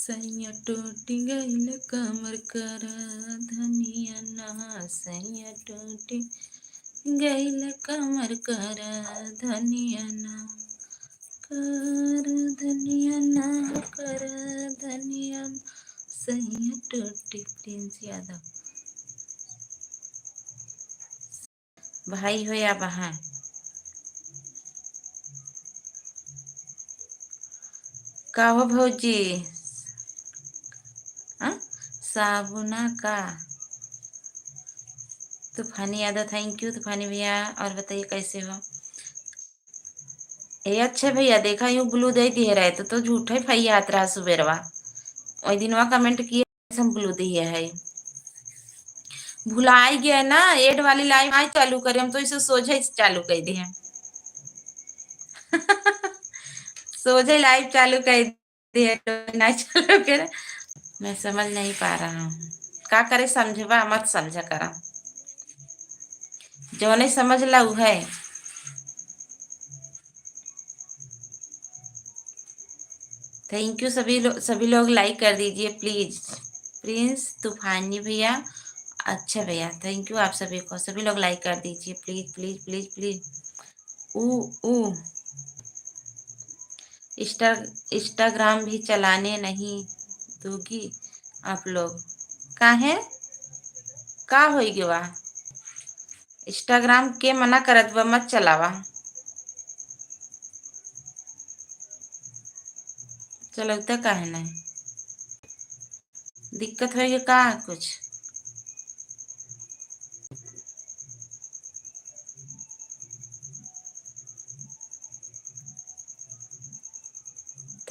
सैया टूटी गईल कमर कर धनिया ना, सैया टूटी गईल कमर कर धनिया ना, कर धनिया ना, कर धनिया सैया टूटी। प्रिंस यादव भाई हो या बहन? का हो भौजी? साबुना का तूफानी यादव, थैंक यू तूफानी भैया। और बताइए कैसे हो? ए अच्छे भैया, देखा यूं ब्लू दे दिए रहे तो झूठे फैया हाथ रहा सुबेरवा वही दिनवा कमेंट किए हम ब्लू दिए है। भुलाई गया ना, एड वाली लाइव आई चालू करे हम तो इसे सोझे चालू कर दिए सोझे लाइव चालू कर दिए नहीं चालू करे। मैं समझ नहीं पा रहा हूँ का करे, समझवा मत समझा करा, जो नहीं समझ ला उ है। थैंक यू सभी लोग लाइक कर दीजिए प्लीज। प्रिंस तूफानी भैया, अच्छा भैया थैंक यू आप सभी को, सभी लोग लाइक कर दीजिए प्लीज प्लीज प्लीज प्लीज। ऊ इंस्टाग्राम भी चलाने नहीं दोगी आप लोग? काहे का होई गवा? इंस्टाग्राम के मना करत बा मत चलावा, चलौता काहे नहीं? दिक्कत होगी का कुछ?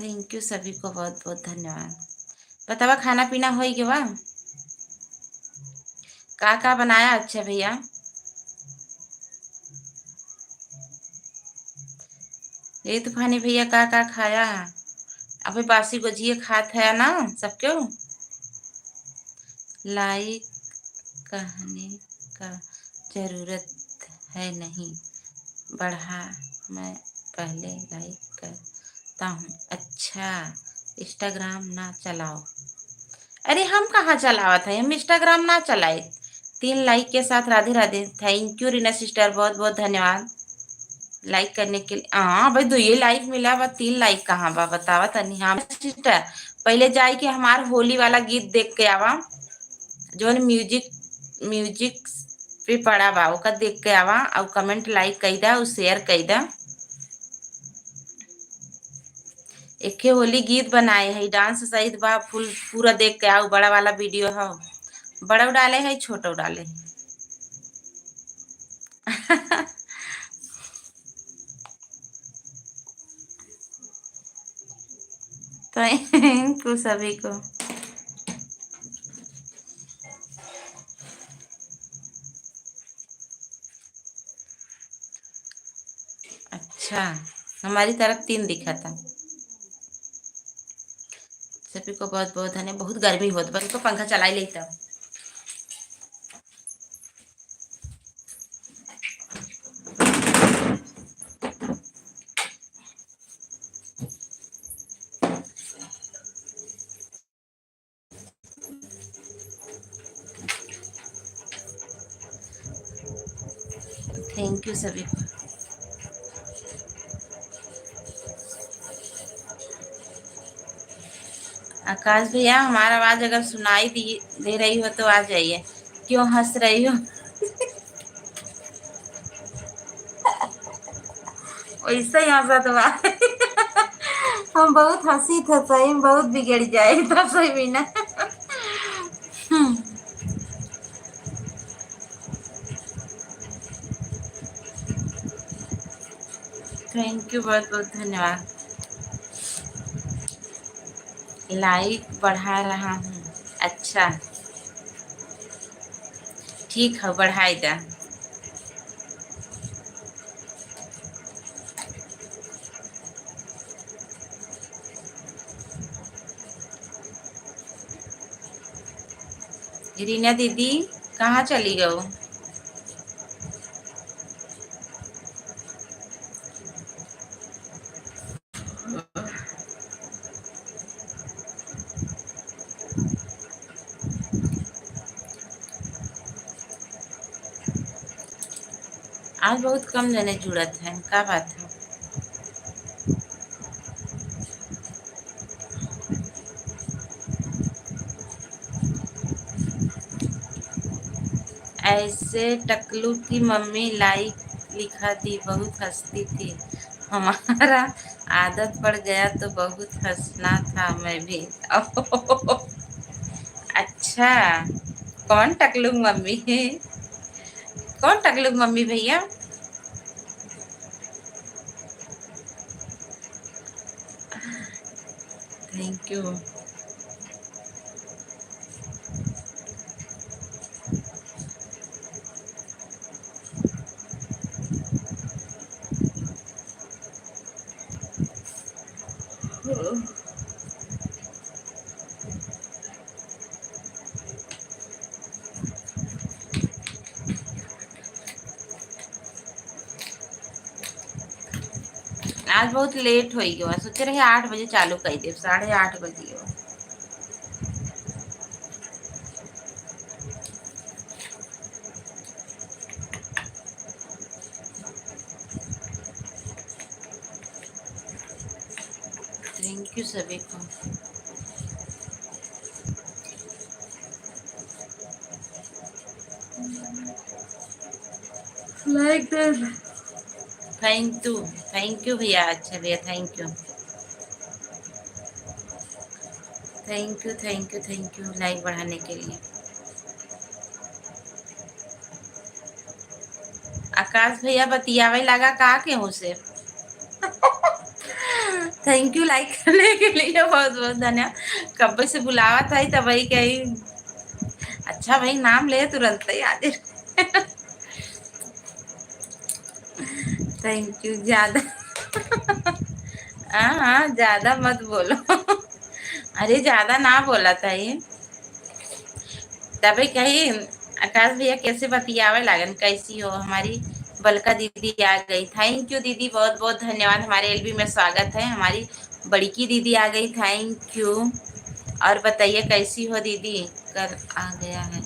थैंक यू सभी को बहुत बहुत धन्यवाद। बतावा खाना पीना हो गया? का बनाया अच्छा भैया? ये तूफानी भैया का खाया? अभी बासी गुजिया खात है ना सब क्यों? लाइक कहने का जरूरत है नहीं बढ़ा, मैं पहले लाइक करता हूँ। अच्छा इंस्टाग्राम ना चलाओ? अरे हम कहाँ चलावत है, हम इंस्टाग्राम ना चलाए। 3 लाइक के साथ Radhe Radhe, thank you Reena sister, बहुत बहुत धन्यवाद लाइक करने के लिए। हाँ भाई 2 लाइक मिला बा, 3 लाइक कहाँ बा बतावा तनी। हाँ सिस्टर पहले जाए के हमार होली वाला गीत देख के आवा, जो म्यूजिक म्यूजिक पे पड़ा बा ओका देख के आवा, और कमेंट लाइक कई दा और शेयर कई दा। एक होली गीत बनाए है, डांस सहित बा, फुल पूरा देख के आओ। बड़ा वाला वीडियो है, बड़ा डाले है छोटा डाले है तो सभी को अच्छा, हमारी तरफ 3 दिखा था। सभी को बहुत बहुत धन्यवाद। बहुत गर्मी होत बा तो पंखा चलाई लेता। थैंक यू सभी को। आकाश भैया हमारा आवाज अगर सुनाई दे रही हो तो आ जाइए। क्यों हंस रही हो? वैसे ही हंसा तो हम बहुत हंसी था, सही में बहुत बिगड़ जाए तो सही भी ना। थैंक यू बहुत बहुत धन्यवाद। लाइक बढ़ा रहा हूँ। अच्छा ठीक है बढ़ाई दा। रीना दीदी कहाँ चली गई? आज बहुत कम जने जुड़त हैं, का बात है? ऐसे टकलू की मम्मी लाइक लिखा थी, बहुत हंसती थी। हमारा आदत पड़ गया तो बहुत हंसना था मैं भी। अच्छा, कौन टकलू मम्मी है? कौन टकलू मम्मी भैया? Thank you. आज बहुत लेट हो गयो, सोचे रहे 8 बजे चालू कर दे, 8:30 बजे। थैंक यू सभी को। लाइक थैंक यू भैया, अच्छा भैया, thank you. Thank you thank you thank you like बढ़ाने के लिए। आकाश भैया बतियावे लगा का के हूँ से। थैंक यू लाइक करने के लिए, बहुत बहुत धन्यवाद। कब से बुलावा था तब वही कही। अच्छा भाई, नाम ले तुरंत ही आज। Thank you. ज्यादा हाँ हाँ, ज्यादा मत बोलो। अरे ज्यादा ना बोला था ये, तभी कही। आकाश भैया कैसे बतियावे लागन, कैसी हो हमारी बलका दीदी आ गई। थैंक यू दीदी, बहुत बहुत धन्यवाद। हमारे एलबी में स्वागत है। हमारी बड़की दीदी आ गई, थैंक यू। और बताइए कैसी हो दीदी? कल आ गया है,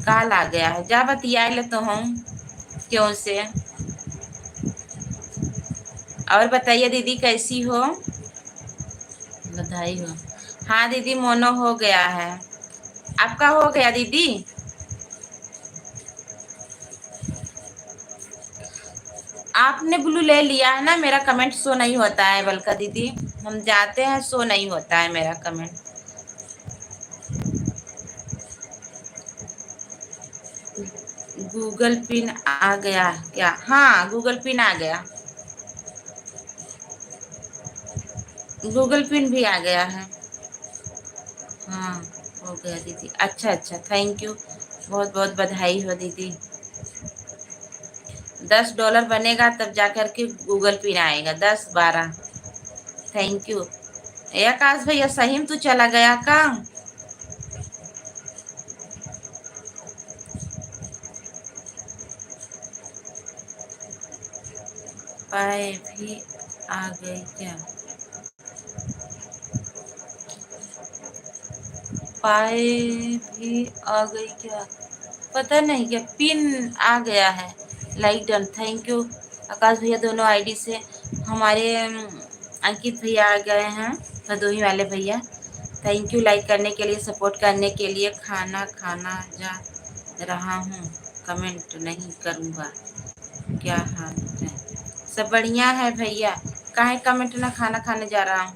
काल आ गया है, जा बतिया ले तो हम क्यों से। और बताइए दीदी कैसी हो? बधाई हो। हाँ दीदी, मोनो हो गया है। आपका हो गया दीदी? आपने ब्लू ले लिया है ना? मेरा कमेंट शो नहीं होता है बलका दीदी, हम जाते हैं शो नहीं होता है मेरा कमेंट। गूगल पिन आ गया क्या? हाँ गूगल पिन आ गया, गूगल पिन भी आ गया है। हाँ हो गया दीदी, अच्छा अच्छा, थैंक यू, बहुत बहुत बधाई हो दीदी। $10 बनेगा तब जाकर के गूगल पिन आएगा, 10 12। Thank you. ए आकाश भैया, सही में तू चला गया का? पाए भी आ गई क्या? पाए भी आ गई क्या? पता नहीं क्या पिन आ गया है। Like done, thank you Akash भैया, दोनों आईडी से। हमारे अंकित भैया आ गए हैं, भदोही वाले भैया। थैंक यू लाइक करने के लिए, सपोर्ट करने के लिए। खाना खाना जा रहा हूँ, कमेंट नहीं करूँगा। क्या हाल है? सब बढ़िया है भैया। काहे कमेंट ना, खाना खाने जा रहा हूँ,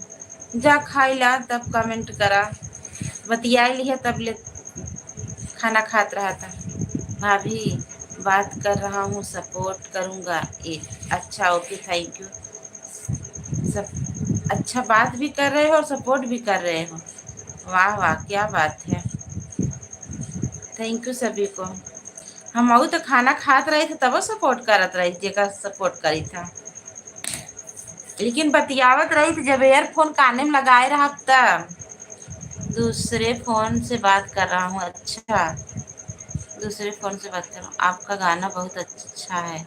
जा खाई ला तब कमेंट करा। बतिया लिया तब ले खाना खात रहा था। भाभी बात कर रहा हूँ, सपोर्ट करूँगा एक। अच्छा ओके, थैंक यू। सब अच्छा, बात भी कर रहे हो और सपोर्ट भी कर रहे हो, वाह वाह क्या बात है। थैंक यू सभी को। हम अऊ तो खाना खात रहे थे तब सपोर्ट करत रही, जेका सपोर्ट करी था। लेकिन बतियावत रही थी जब एयरफोन काने में लगाए रहा तब। दूसरे फोन से बात कर रहा हूँ, अच्छा दूसरे फोन से बात कर रहा हूँ। आपका गाना बहुत अच्छा है।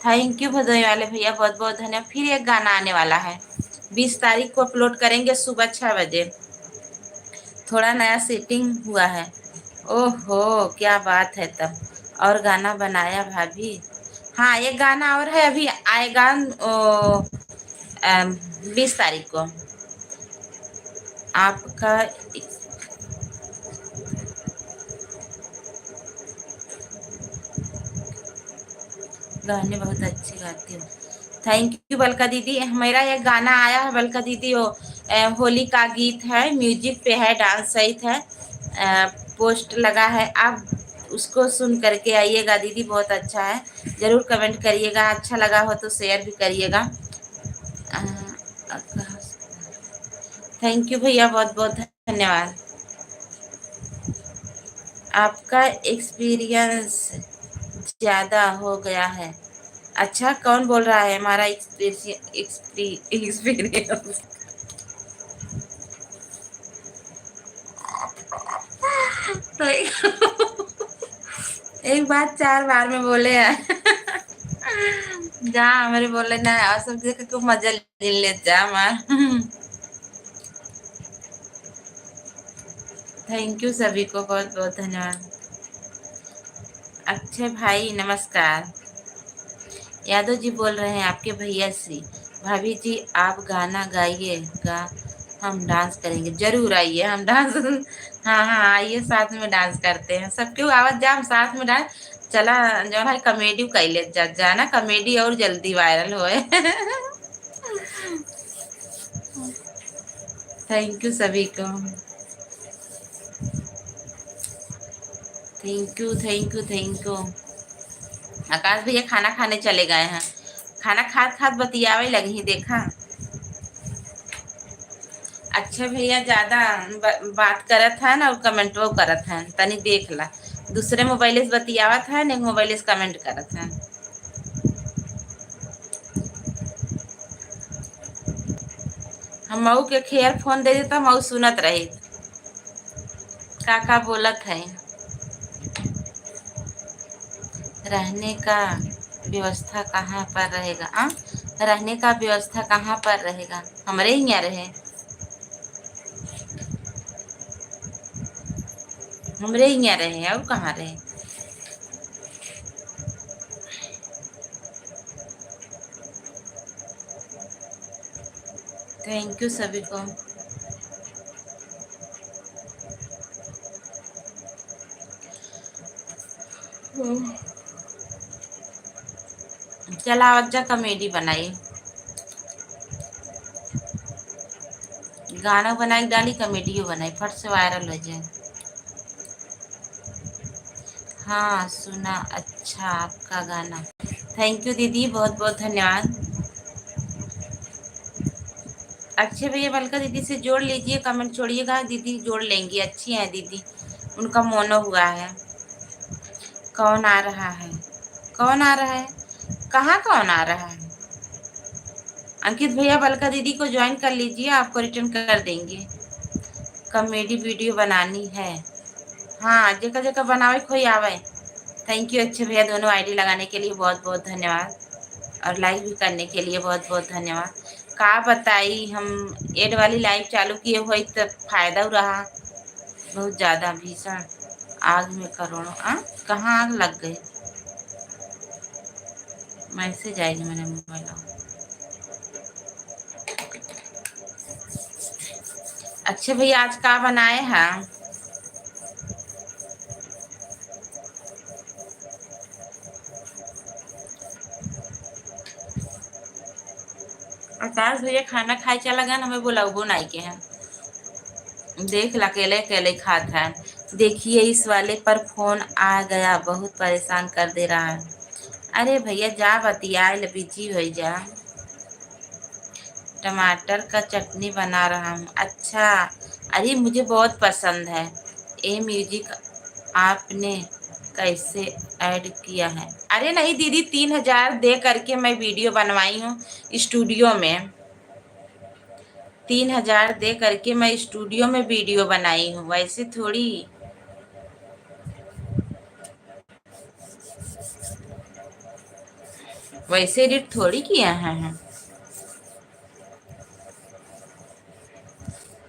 थैंक यू भदोही वाले भैया, बहुत बहुत धन्यवाद। फिर एक गाना आने वाला है, 20 तारीख को अपलोड करेंगे सुबह 6 बजे। थोड़ा नया सेटिंग हुआ है। ओहो क्या बात है तब। और गाना बनाया भाभी? हाँ, एक गाना और है, अभी आएगा 20 तारीख को आपका। गाने बहुत अच्छे गाती हो। थैंक यू बलका दीदी। मेरा एक गाना आया है बलका दीदी, वो होली का गीत है, म्यूजिक पे है, डांस सहित है, पोस्ट लगा है, आप उसको सुन करके आइएगा दीदी, बहुत अच्छा है। जरूर कमेंट करिएगा, अच्छा लगा हो तो शेयर भी करिएगा। थैंक यू भैया, बहुत बहुत धन्यवाद। आपका एक्सपीरियंस ज़्यादा हो गया है। अच्छा, कौन बोल रहा है हमारा एक्सपीरियंस? तो एक बात 4 बार में बोले हैं। जा हमारे बोले ना, और सब देख के मजा ले जा मार। थैंक यू सभी को, बहुत बहुत धन्यवाद। अक्षय भाई नमस्कार। यादव जी बोल रहे हैं आपके भैया श्री। भाभी जी आप गाना गाइएगा, हम डांस करेंगे। जरूर आइए, हम डांस। हाँ हाँ आइए, साथ में डांस करते हैं, सबके आवाज जा, हम साथ में डांस। चला जो है कॉमेडी कैले जाना, कॉमेडी और जल्दी वायरल होए। थैंक यू सभी को। Thank you thank you thank you. Akash भैया खाना खाने चले गए हैं, खाना खात खात बतियावे लगी देखा। अच्छा भैया ज्यादा बात करत है ना, और कमेंट वो करत है, तनी देख ला। दूसरे मोबाइल से बतियावत है ना, एक मोबाइल से कमेंट करत है। हम मऊ के खैर फोन दे देता, मऊ सुनत रही का बोलत है। रहने का व्यवस्था कहाँ पर रहेगा? रहने का व्यवस्था कहाँ पर रहेगा? हमारे ही यहाँ रहे, हमरे ही यहाँ रहे, और कहाँ रहे? थैंक यू सभी को। चला आज कॉमेडी बनाई, गाना बनाई डाली, कॉमेडियो बनाई, फट से वायरल हो जाए। हाँ सुना, अच्छा आपका गाना। थैंक यू दीदी, बहुत बहुत धन्यवाद। अच्छे भैया बलका दीदी से जोड़ लीजिए, कमेंट छोड़िएगा, दीदी जोड़ लेंगी, अच्छी है दीदी, उनका मोनो हुआ है। कौन आ रहा है? कौन आ रहा है? कहाँ कौन आ रहा है? अंकित भैया बलका दीदी को ज्वाइन कर लीजिए, आपको रिटर्न कर देंगे। कॉमेडी वीडियो बनानी है, हाँ जगह जगह बनावे कोई आवे। थैंक यू अच्छे भैया, दोनों आईडी लगाने के लिए बहुत बहुत धन्यवाद, और लाइव भी करने के लिए बहुत बहुत धन्यवाद। का बताई, हम एड वाली लाइव चालू किए हुए तो फायदा रहा बहुत ज़्यादा भीषण। आग में करोड़ों कहाँ आग लग गई? मैसेज आएगी मेरे मोबाइल। अच्छे भैया आज का बनाए हैं? आकाश भैया खाना खाए चला गया ना, हमें बुलाओ नहीं के हैं, देख ला अकेले अकेले खाता है। देखिए इस वाले पर फोन आ गया, बहुत परेशान कर दे रहा है। अरे भैया जा बतिया बिजी हो जा। टमाटर का चटनी बना रहा हूँ। अच्छा, अरे मुझे बहुत पसंद है ये म्यूजिक, आपने कैसे ऐड किया है? अरे नहीं दीदी, 3,000 दे करके मैं वीडियो बनवाई हूँ स्टूडियो में, 3,000 दे करके मैं स्टूडियो में वीडियो बनाई हूँ, वैसे थोड़ी, वैसे एडिट थोड़ी किया है।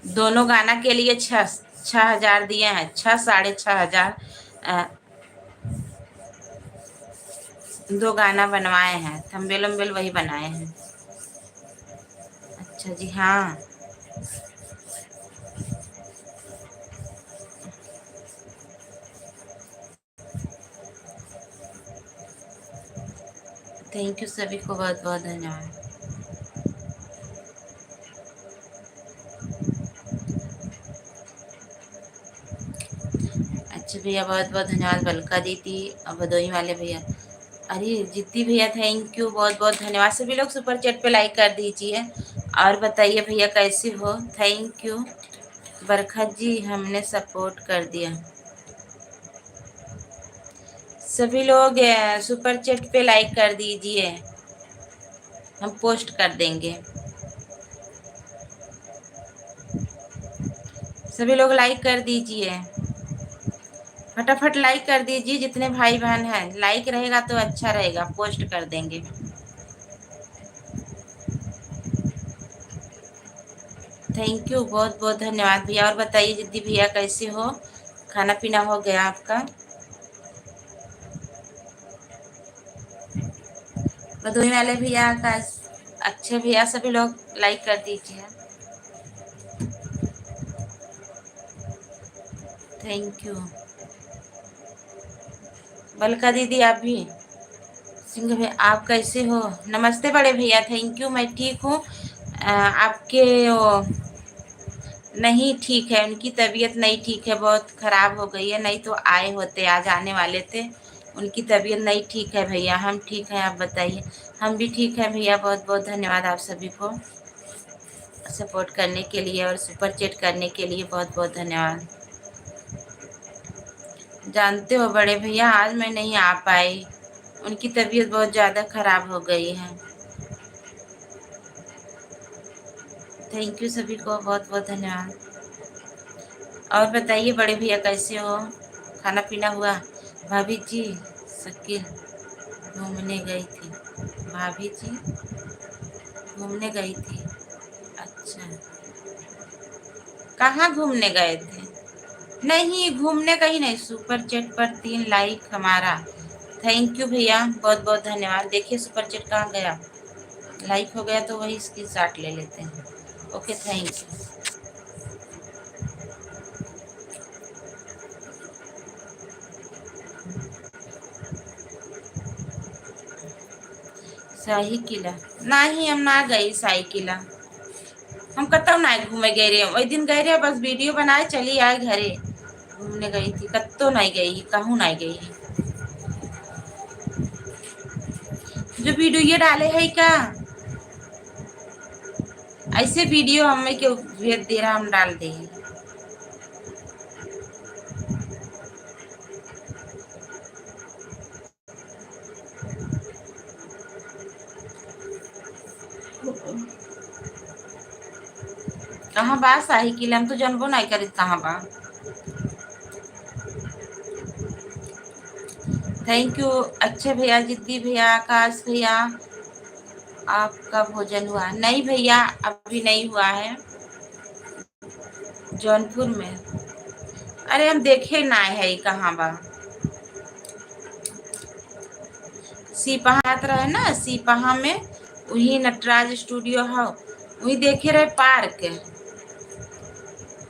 दोनों गाना के लिए 6,000 दिए हैं, 6 साढ़े 6,000। 2 गाना बनवाए हैं, थंबनेल वंबनेल वही बनाए हैं। अच्छा जी, हाँ। थैंक यू, सभी को बहुत बहुत धन्यवाद। अच्छा भैया, बहुत बहुत धन्यवाद। बलका दीदी और भदोही वाले भैया, अरे जिद्दी भैया, थैंक यू, बहुत बहुत धन्यवाद। सभी लोग सुपर चैट पे लाइक कर दीजिए और बताइए भैया कैसे हो। थैंक यू बरखा जी, हमने सपोर्ट कर दिया। सभी लोग सुपर चैट पे लाइक कर दीजिए, हम पोस्ट कर देंगे। सभी लोग लाइक कर दीजिए, फटाफट लाइक कर दीजिए। जितने भाई बहन हैं, लाइक रहेगा तो अच्छा रहेगा, पोस्ट कर देंगे। थैंक यू, बहुत बहुत धन्यवाद भैया। और बताइए जिद्दी भैया कैसे हो, खाना पीना हो गया आपका? भदोही वाले भैया का अच्छे भैया, सभी लोग लाइक कर दीजिए। Thank you. बलका दीदी आप भी। सिंह भैया आप कैसे हो? नमस्ते बड़े भैया, थैंक यू, मैं ठीक हूँ। आपके नहीं ठीक है, उनकी तबीयत नहीं ठीक है, बहुत खराब हो गई है, नहीं तो आए होते, आज आने वाले थे। उनकी तबीयत नहीं ठीक है भैया, हम ठीक हैं, आप बताइए। हम भी ठीक हैं भैया, बहुत बहुत धन्यवाद आप सभी को सपोर्ट करने के लिए और सुपर चैट करने के लिए बहुत बहुत धन्यवाद। जानते हो बड़े भैया, आज मैं नहीं आ पाई, उनकी तबीयत बहुत ज़्यादा खराब हो गई है। थैंक यू सभी को, बहुत बहुत धन्यवाद। और बताइए बड़े भैया कैसे हो, खाना पीना हुआ? भाभी जी शकील घूमने गई थी, भाभी जी घूमने गई थी। अच्छा, कहाँ घूमने गए थे? नहीं, घूमने कहीं नहीं, सुपर चैट पर 3 लाइक हमारा। थैंक यू भैया, बहुत बहुत धन्यवाद। देखिए सुपर चैट कहाँ गया, लाइक हो गया तो वही स्क्रीनशॉट ले लेते हैं। Okay, thank you. शाही किला नहीं, हम ना गई शाही किला। हम कतौ ना घूमे गए रहे, वही दिन गए रहे, बस वीडियो बनाए चली आए घरे। घूमने गई थी कत्तो नहीं गई, कहूँ नहीं गई। जो वीडियो ये डाले है का, ऐसे वीडियो हमें क्यों भेज दे रहा, हम डाल दे। कहाँ बा शाही किला, हम तो जानबो नहीं करी कहाँ बा। थैंक यू अच्छे भैया, जिद्दी भैया, आकाश भैया। आपका भोजन हुआ? नहीं भैया, अभी नहीं हुआ है। जौनपुर में? अरे हम देखे ना है कहाँ बा। सिपहा रहे ना, सिपहा में वही नटराज स्टूडियो है, वही देखे रहे पार्क।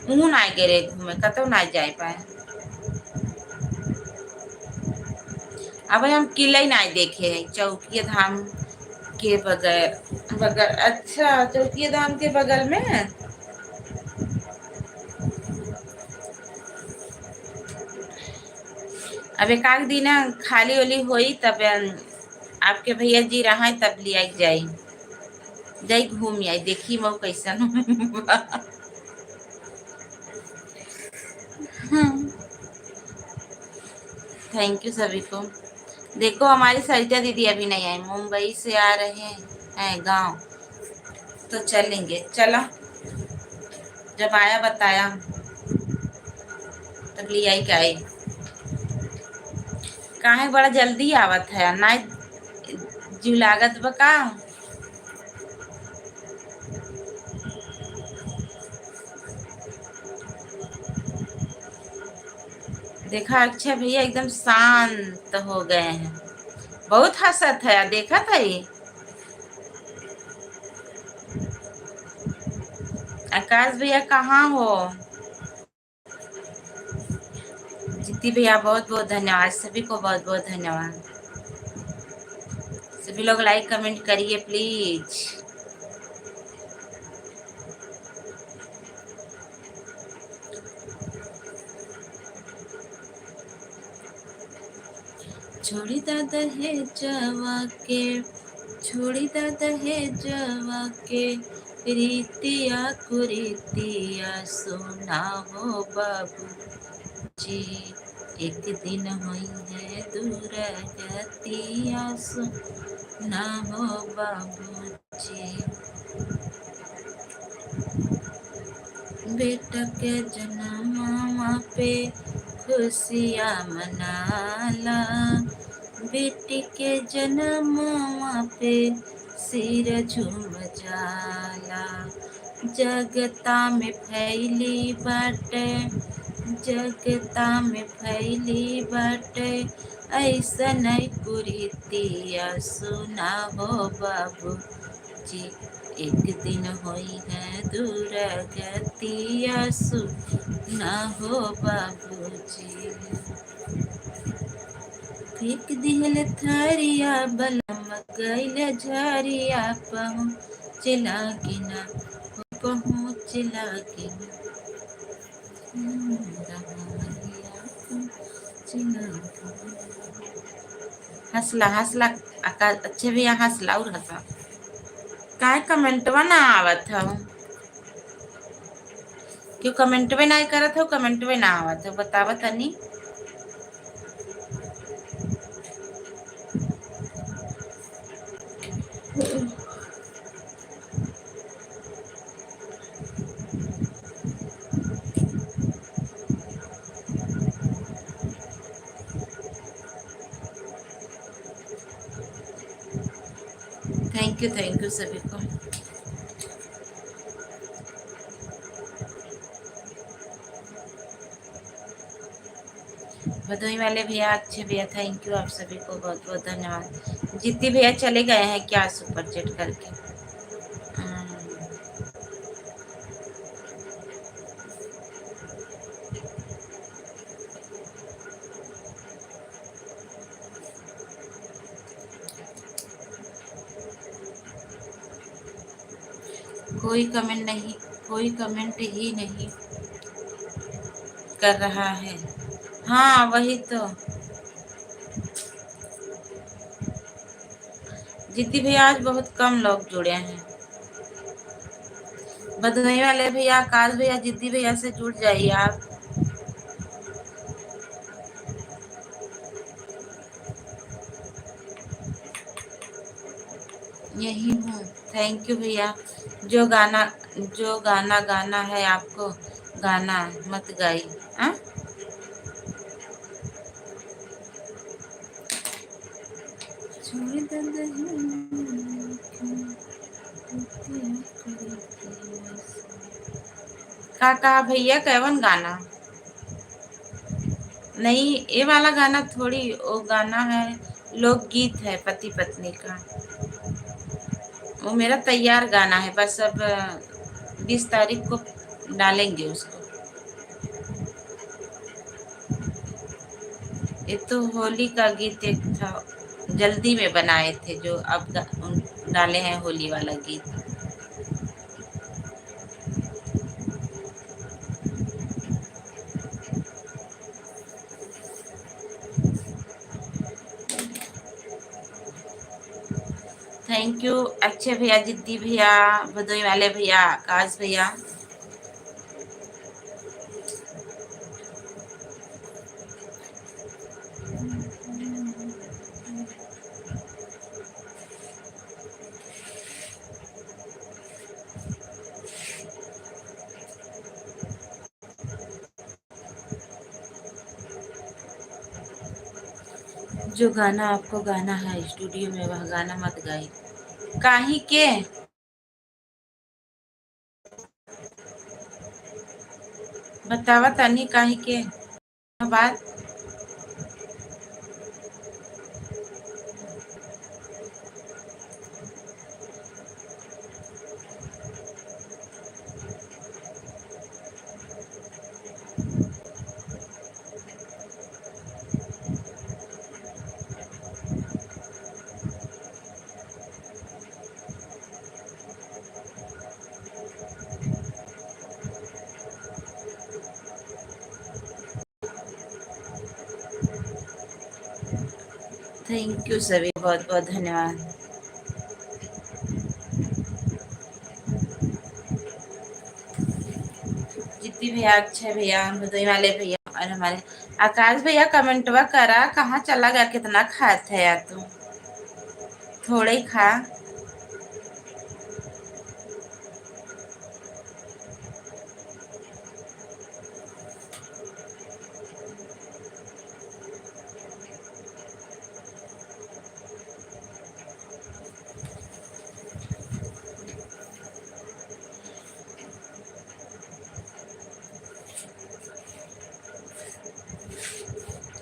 वहाँ ना गए रहे घूमे, कतौ ना जाए पाए। अब हम किले ही ना देखे है, चौकिया धाम के बगैर बगल। अच्छा, चौकिया धाम के बगल में। अब एक आध दिन खाली वाली होई तब आपके भैया जी रहा तब लिया जाई, जाई घूम आई, देखी मऊ कैसन। थैंक यू सभी को। देखो हमारी सरिता दीदी अभी नहीं आई, मुंबई से आ रहे हैं गांव, तो चलेंगे। चला, जब आया बताया, तब ले आई के आई। काहे बड़ा जल्दी आवत है ना, जीव लागत बका। देखा अक्षय भैया एकदम शांत हो गए हैं, बहुत हंसत है, देखा था ये। आकाश भैया कहाँ हो? जीती भैया बहुत बहुत धन्यवाद, सभी को बहुत बहुत धन्यवाद। सभी लोग लाइक कमेंट करिए प्लीज। छोड़ी दादा है जवा के, छोड़ी दादा है जवा के, रीतिया कुरीतिया सुना हो बाबू जी, एक दिन हुई है दूर गतिया सुना हो बाबू जी। बेटा के जन्म पे खुशियाँ मनाला, बेटी के जन्म पे सिर झूम जाला। जगता में फैली बाटे, जगता में फैली बाटे, ऐसा नहीं कुरीतिया सुना हो बाबू जी, एक दिन होई है दूर गतिया सुना हो बाबूजी। फेंक दिहल थारिया बलम गइल झरिया, पहुँचला कि ना, पहुँचला कि ना, हंसला हंसला आकाश, अच्छे भैया हंसला और हंसा। काय कमेंटवा ना आवत हो? क्यों कमेंटवे ना करत हो? कमेंटवे ना आवत हो, बतावा तनी। थैंक यू सभी को। भदोई वाले भैया, अच्छे भैया, थैंक यू आप सभी को बहुत बहुत धन्यवाद। जितने भैया चले गए हैं क्या सुपर चैट करके? कोई कमेंट नहीं, कोई कमेंट ही नहीं कर रहा है। हाँ वही तो। जिद्दी भैया आज बहुत कम लोग जुड़े हैं। भदोई वाले भैया, आकाश भैया, जिद्दी भैया से जुड़ जाइए आप। यही हूँ। थैंक यू भैया। जो गाना, जो गाना गाना है आपको, गाना मत गाई। हाँ का कहा भैया? कैवन गाना? नहीं ये वाला गाना थोड़ी, वो गाना है, लोकगीत है पति पत्नी का। वो मेरा तैयार गाना है, बस अब 20 तारीख को डालेंगे उसको। ये तो होली का गीत एक था, जल्दी में बनाए थे, जो अब डाले हैं होली वाला गीत। थैंक यू अच्छे भैया, जिद्दी भैया, भदोई वाले भैया, आकाश भैया। जो गाना आपको गाना है स्टूडियो में, वह गाना मत गाई। काहे के? बतावा तनी काहे के बात। थैंक यू सभी, बहुत बहुत धन्यवाद। जितनी भैया, अक्षय भैया, भदोई वाले भैया और हमारे आकाश भैया कमेंटवा करा, कहाँ चला गया? कितना खाते है यार तुम, थोड़ा ही खा।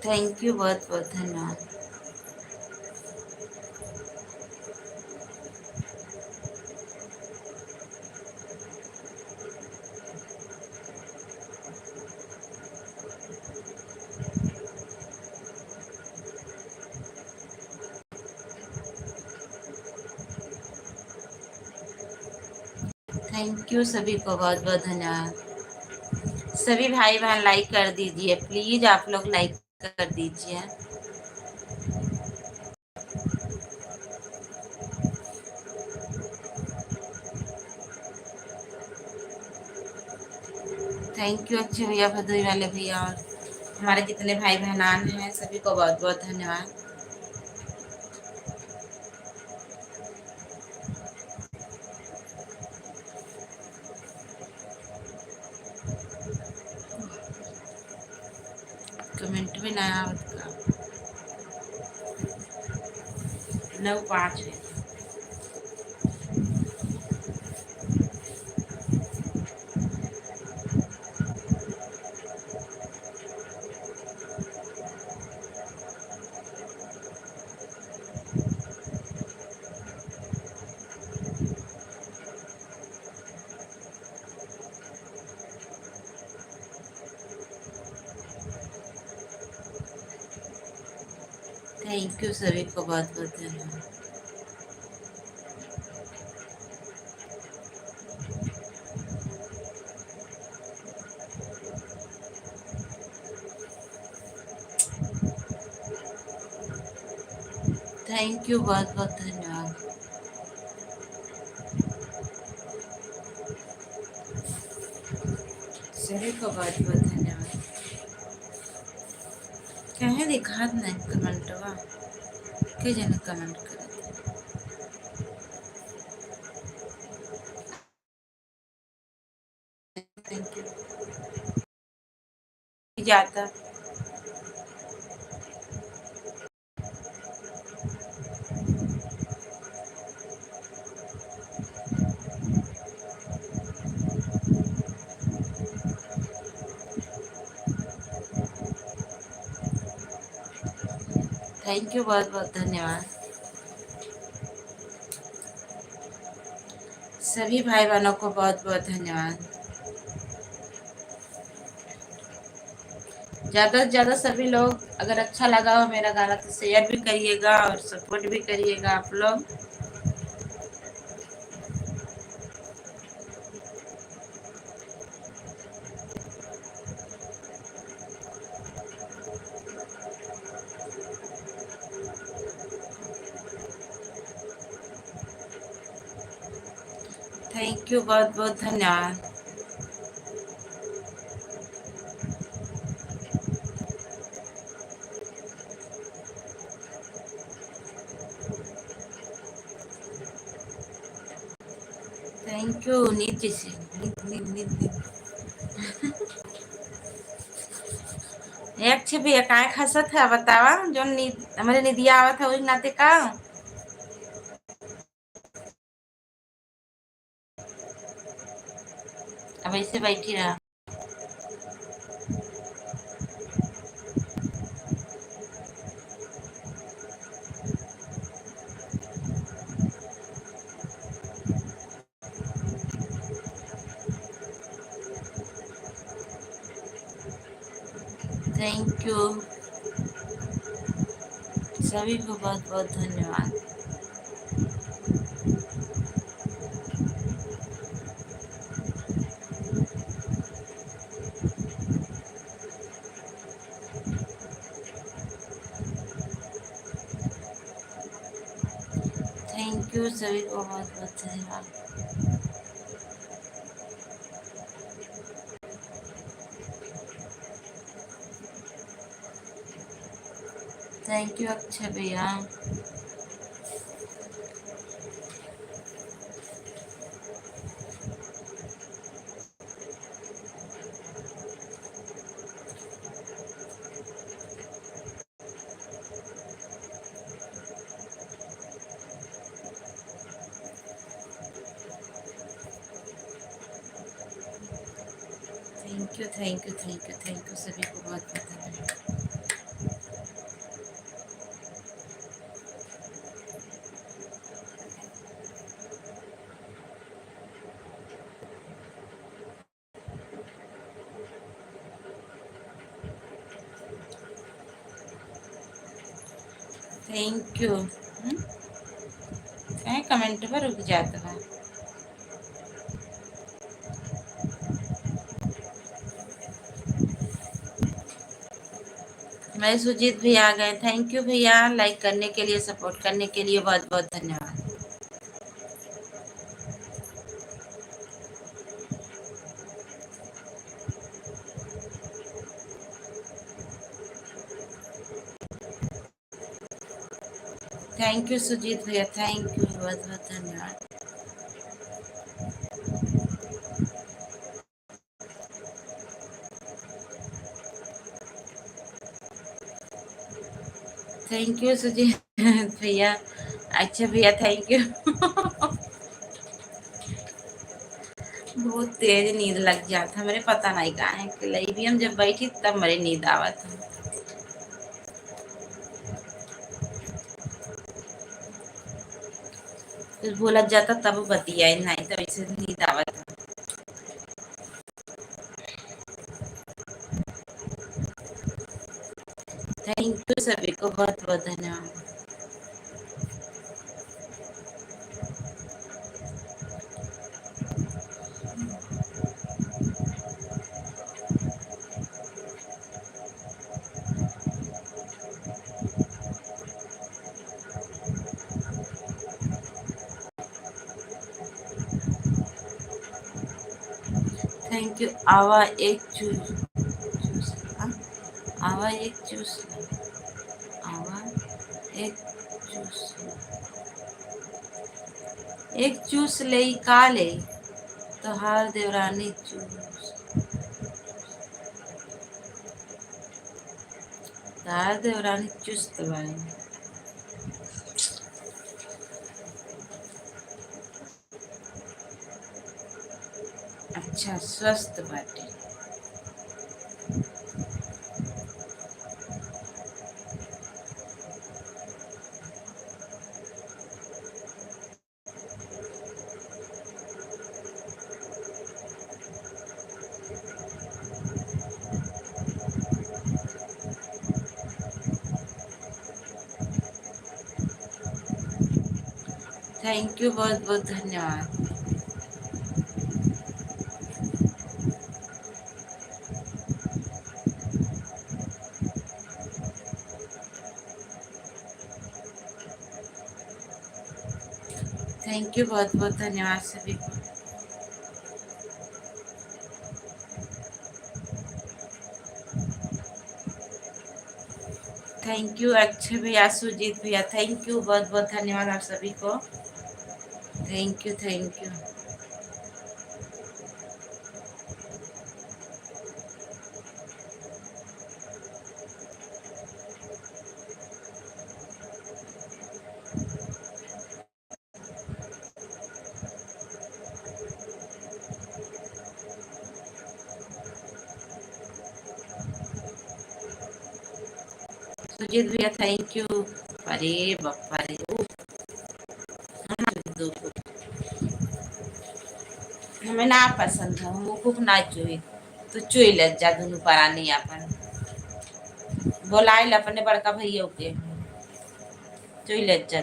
थैंक यू, बहुत बहुत धन्यवाद। थैंक यू सभी को, बहुत बहुत धन्यवाद। सभी भाई बहन लाइक कर दीजिए प्लीज, आप लोग लाइक कर दीजिए। थैंक यू अच्छे भैया, भदोई वाले भैया और हमारे जितने भाई बहनान हैं सभी को बहुत बहुत धन्यवाद। कमेंट भी नया आवत का 9-5 है। थैंक यू सभी को, बहुत बहुत धन्यवाद। थैंक यू, बहुत बहुत धन्यवाद। सभी को बहुत बहुत धन्यवाद। कहे दिखात नहीं कमेंटवा, के जने कमेंट करत। थैंक यू जाता। थैंक यू, बहुत बहुत धन्यवाद। सभी भाई बहनों को बहुत बहुत धन्यवाद। ज़्यादा से ज़्यादा सभी लोग, अगर अच्छा लगा हो मेरा गाना तो शेयर भी करिएगा और सपोर्ट भी करिएगा आप लोग। थैंक यू, बहुत बहुत धन्यवाद। थैंक यू नीति सिंह, एक छे भी काय खसत है बतावा, जो हमारे निधिया आवत है वही नाते का। अब ऐसे बैठी रहा। थैंक यू सभी को, बहुत बहुत धन्यवाद। यू सभी को बहुत बहुत धन्यवाद। थैंक यू अक्षय भैया। Thank you thank you thank you सभी को बहुत बहुत धन्यवाद। Thank you. कमेंट पर रुक जाता है। मैं सुजीत भैया आ गए। थैंक यू भैया, लाइक करने के लिए, सपोर्ट करने के लिए बहुत बहुत धन्यवाद। थैंक यू सुजीत भैया, थैंक यू, बहुत बहुत धन्यवाद। थैंक यू सुजीत भैया। अच्छा भैया थैंक यू। बहुत तेज नींद लग जाता मेरे, पता नहीं कहा है कि लई भी हम जब बैठी तब मेरी नींद आवत है। कुछ बोला जाता तब बतिया नहीं तो ऐसे नींद आवत है। थैंक यू सभी को बहुत बहुत धन्यवाद। Thank you. आवा एक चूस आवा एक चूस आवा एक चूस एक चूस ले का ले तो हार देवरानी चूस हार देवरानी चुस्त बानी। अच्छा स्वस्थ बाटे। थैंक यू, बहुत बहुत धन्यवाद। थैंक यू, बहुत बहुत धन्यवाद सभी को। थैंक यू अक्षय भैया, सुजीत भैया, थैंक यू, बहुत बहुत धन्यवाद आप सभी को। Thank you thank you. Sujit भैया थैंक यू। अरे बापा रे हमें ना पसंद है, मुकुक ना चुई तो चुई ले जा दुनू परानी अपन बोलाइल अपने बड़का भैया के चुई ले जा।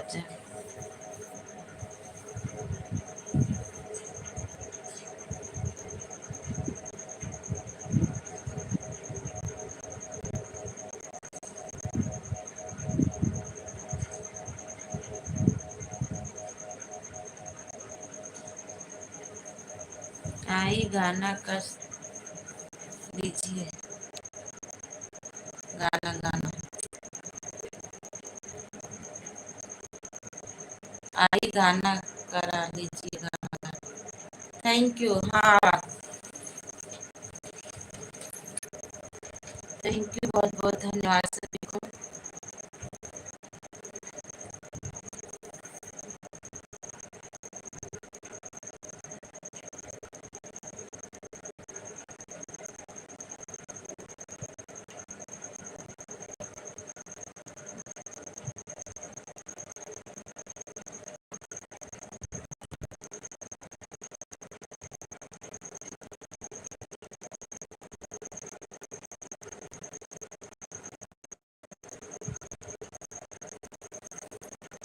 आई गाना कर दीजिए। गाना गाना आई गाना करा दीजिए गाना। Thank you. हाँ, थैंक यू, बहुत बहुत धन्यवाद सभी को।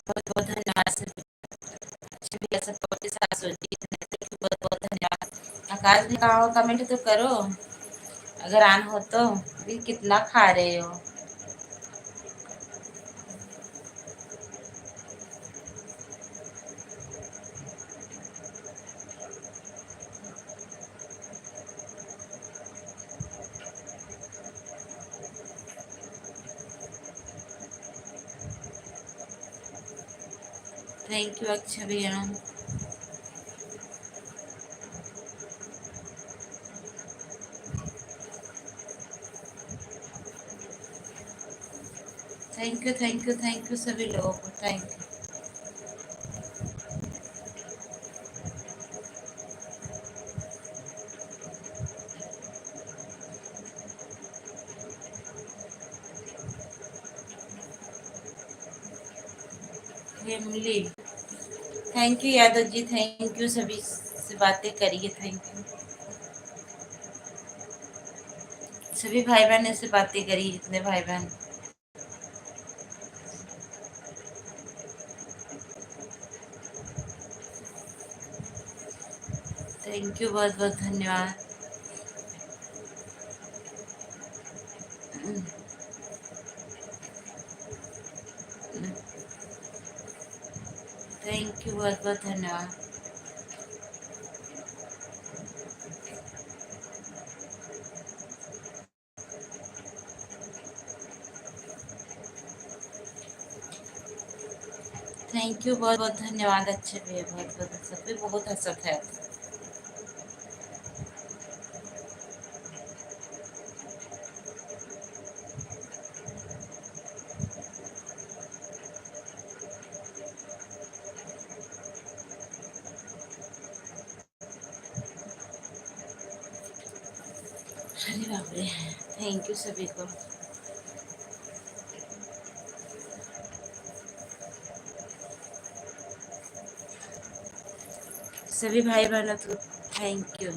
बहुत बहुत धन्यवाद सभी। सभी ऐसा के साथ सोचिए। थैंक यू, बहुत बहुत धन्यवाद। आकाश ने कहा हो कमेंट तो करो, अगर आन हो तो। भी कितना खा रहे हो? थैंक यू अक्षय भैया। Thank you thank you thank you सभी लोगों को, thank you. Family, thank you Yadav ji, thank you. सभी से बातें करिए, थैंक यू। सभी भाई बहन से बातें करिए, इतने भाई बहन। थैंक यू, बहुत बहुत धन्यवाद। थैंक यू, बहुत बहुत धन्यवाद। थैंक यू, बहुत बहुत धन्यवाद। अच्छे भैया, बहुत बहुत सब भी बहुत हंसत है। अरे बाप रे, थैंक यू सभी को। सभी भाई बहनों को थैंक यू।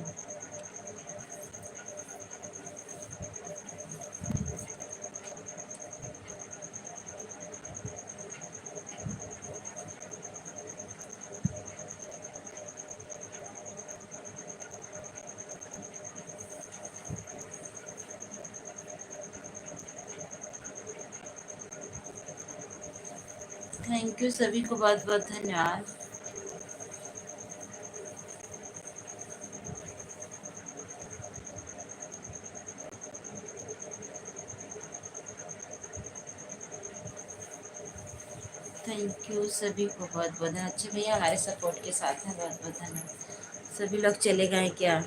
थैंक यू सभी को, बहुत बहुत धन्यवाद। थैंक यू सभी को, बहुत बहुत अच्छे भैया हमारे सपोर्ट के साथ हैं, बहुत बहुत धन्यवाद। सभी लोग चले गए क्या?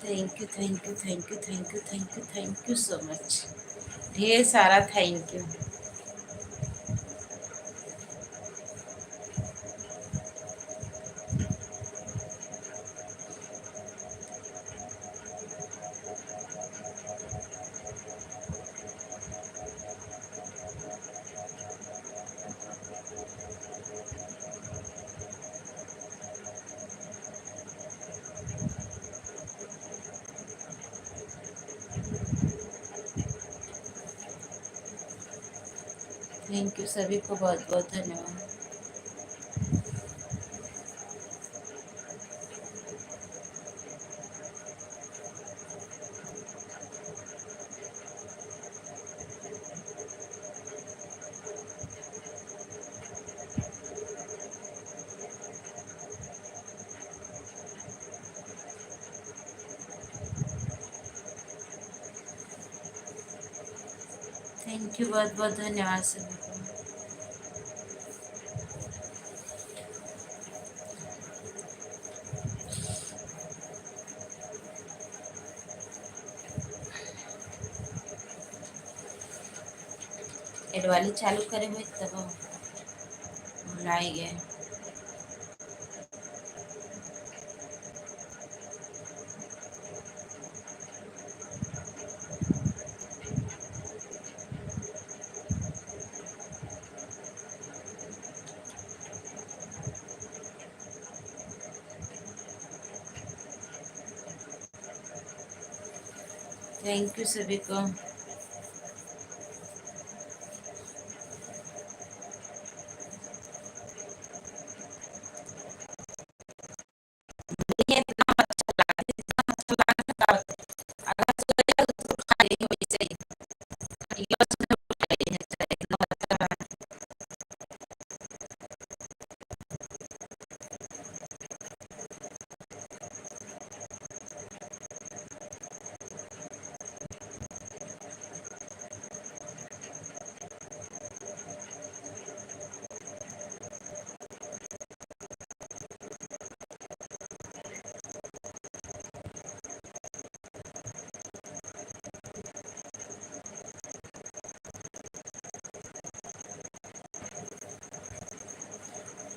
Thank you thank you thank you thank you thank you thank you so much. ढेर सारा थैंक यू। थैंक यू सभी को, बहुत बहुत धन्यवाद। थैंक यू, बहुत बहुत धन्यवाद सभी को। एडवाली चालू करे हुए तब भुलाई गए। थैंक यू सभी को।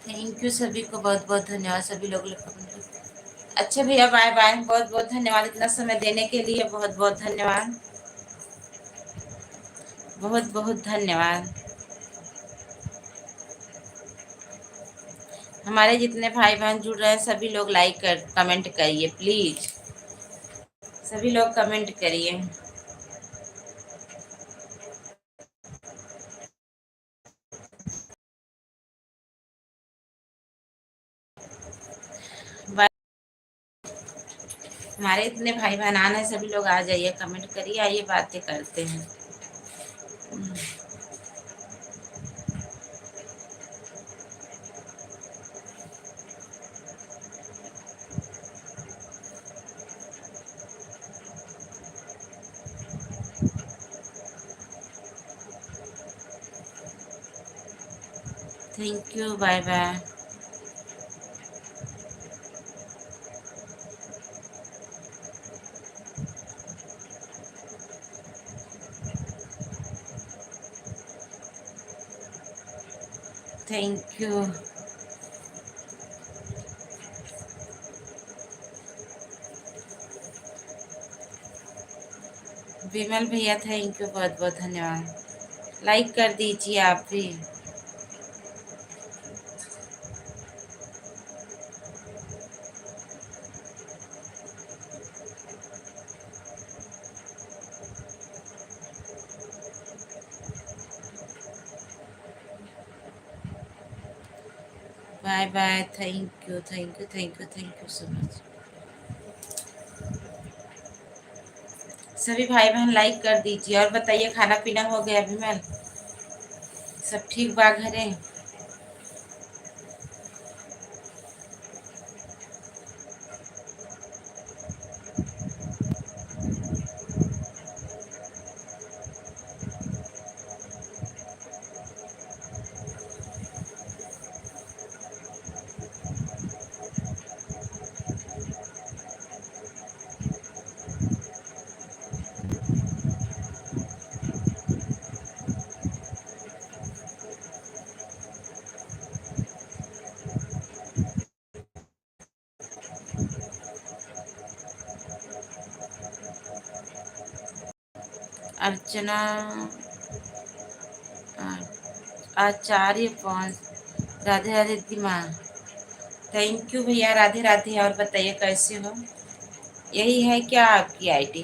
थैंक यू सभी को, बहुत बहुत धन्यवाद सभी लोग। अच्छा भैया, बाय बाय, बहुत बहुत धन्यवाद इतना समय देने के लिए, बहुत बहुत धन्यवाद, बहुत बहुत धन्यवाद। हमारे जितने भाई बहन जुड़ रहे हैं सभी लोग लाइक कर कमेंट करिए प्लीज, सभी लोग कमेंट करिए। हमारे इतने भाई बहन हैं, सभी लोग आ जाइए, कमेंट करिए, आइए बातें करते हैं। Thank you, bye bye. Thank you Vimal भैया, थैंक यू, बहुत बहुत धन्यवाद। लाइक कर दीजिए आप भी। Bye bye, thank you thank you thank you thank you so much. सभी भाई बहन लाइक कर दीजिए और बताइए, खाना पीना हो गया विमल? सब ठीक बा घरे? अर्चना आचार्य कौन? राधे राधे दिमा, थैंक यू भैया, राधे राधे। और बताइए कैसे हो? यही है क्या आपकी आईडी?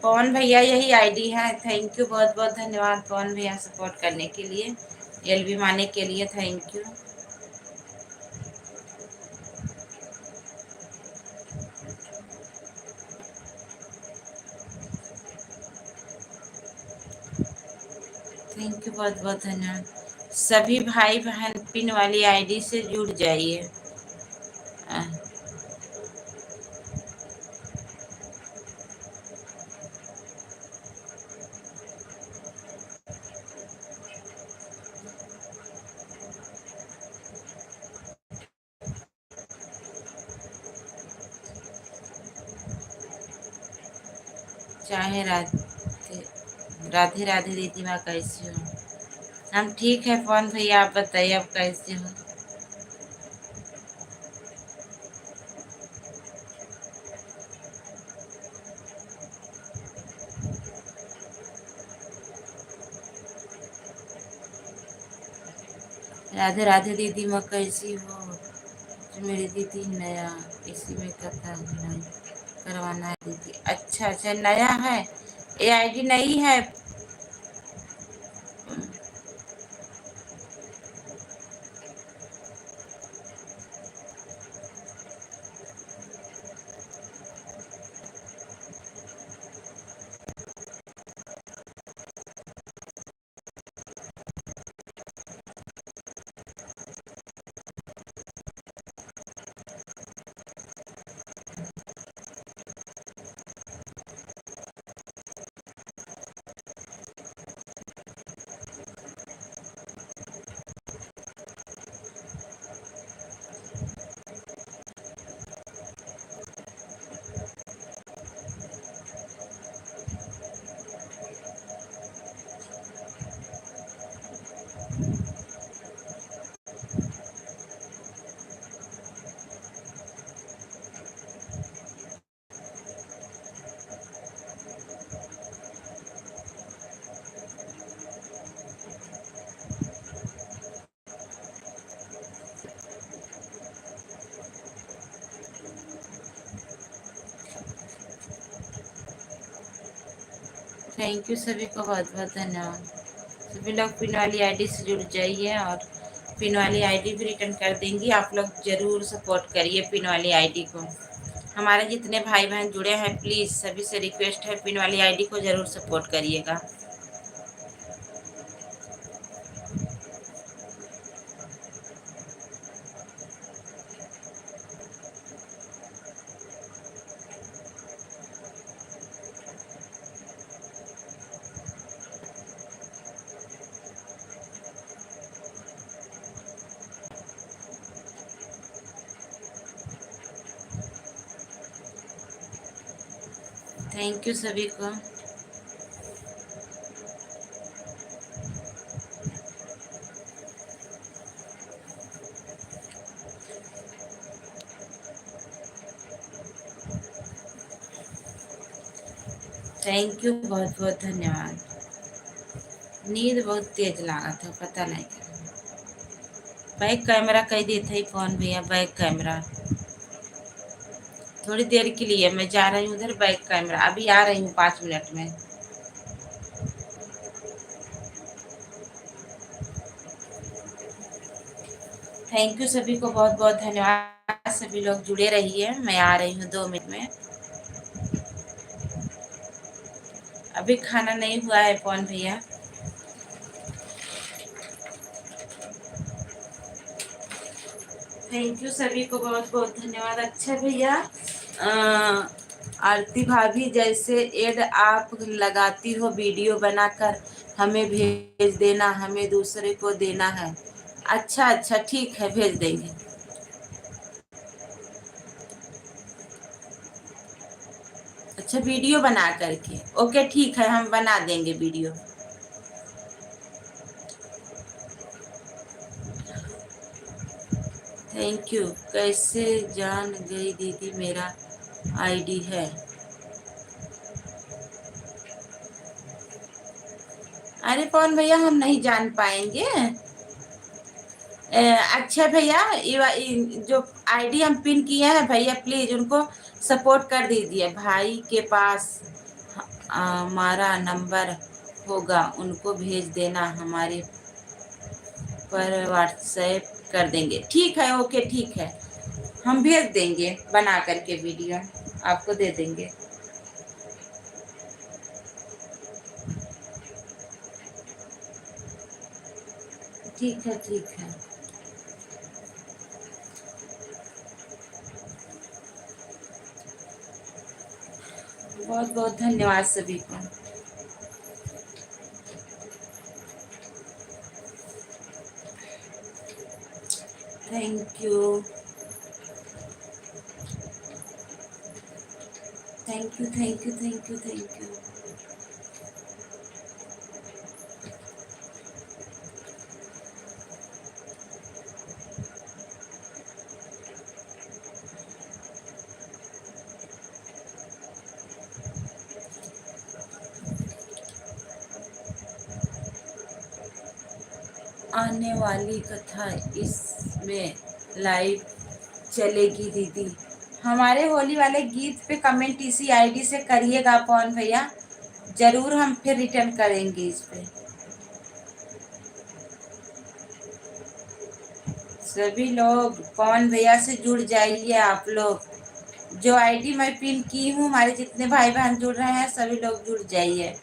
पवन भैया यही आईडी है? थैंक यू, बहुत बहुत धन्यवाद पवन भैया सपोर्ट करने के लिए, एलबी माने के लिए, थैंक यू। थैंक यू, बहुत बहुत धन्यवाद। सभी भाई बहन पिन वाली आईडी से जुड़ जाइए। चाहे राधे राधे राधे दीदी माँ, कैसी हो? हम ठीक है पवन भैया, आप बताइए आप कैसे हो? राधे राधे दीदी माँ, कैसी हो? जो मेरी दीदी नया इसी में कथा नहीं करवाना है दीदी। अच्छा अच्छा, नया है ये आईडी, नई है। थैंक यू, सभी को बहुत बहुत धन्यवाद। सभी लोग पिन वाली आईडी से जुड़ जाइए और पिन वाली आईडी भी रिटर्न कर देंगी। आप लोग जरूर सपोर्ट करिए पिन वाली आईडी को। हमारे जितने भाई बहन जुड़े हैं, प्लीज़ सभी से रिक्वेस्ट है, पिन वाली आईडी को जरूर सपोर्ट करिएगा। थैंक यू सभी को। थैंक यू, बहुत बहुत धन्यवाद। नींद बहुत तेज लगा था, पता नहीं क्या। बैक कैमरा कह दिए थे फोन भैया, बैक कैमरा थोड़ी देर के लिए मैं जा रही हूँ उधर, बैक कैमरा अभी आ रही हूँ 5 मिनट में। थैंक यू सभी को, बहुत बहुत धन्यवाद। सभी लोग जुड़े रहिए, मैं आ रही हूँ 2 मिनट में। अभी खाना नहीं हुआ है पवन भैया। थैंक यू सभी को, बहुत बहुत धन्यवाद। अच्छा भैया, आरती भाभी, जैसे एड आप लगाती हो वीडियो बनाकर हमें भेज देना, हमें दूसरे को देना है। अच्छा अच्छा, ठीक है, भेज देंगे। अच्छा, वीडियो बना करके, ओके ठीक है, हम बना देंगे वीडियो। Thank you. कैसे जान गई दीदी मेरा आईडी है? अरे पवन भैया, हम नहीं जान पाएंगे। अच्छा भैया, जो आईडी हम पिन किए हैं भैया, प्लीज उनको सपोर्ट कर दीजिए। भाई के पास हमारा नंबर होगा, उनको भेज देना, हमारे पर व्हाट्सएप कर देंगे। ठीक है, ओके ठीक है, हम भेज देंगे बना करके वीडियो, आपको दे देंगे। ठीक है ठीक है। बहुत बहुत धन्यवाद सभी को। Thank you. Thank you thank you thank you thank you. आने वाली कथा इसमें लाइव चलेगी दीदी। हमारे होली वाले गीत पे कमेंट इसी आईडी से करिएगा पवन भैया, जरूर हम फिर रिटर्न करेंगे इस पे। सभी लोग पवन भैया से जुड़ जाइए आप लोग। जो आईडी मैं पिन की हूँ, हमारे जितने भाई बहन जुड़ रहे हैं सभी लोग जुड़ जाइए,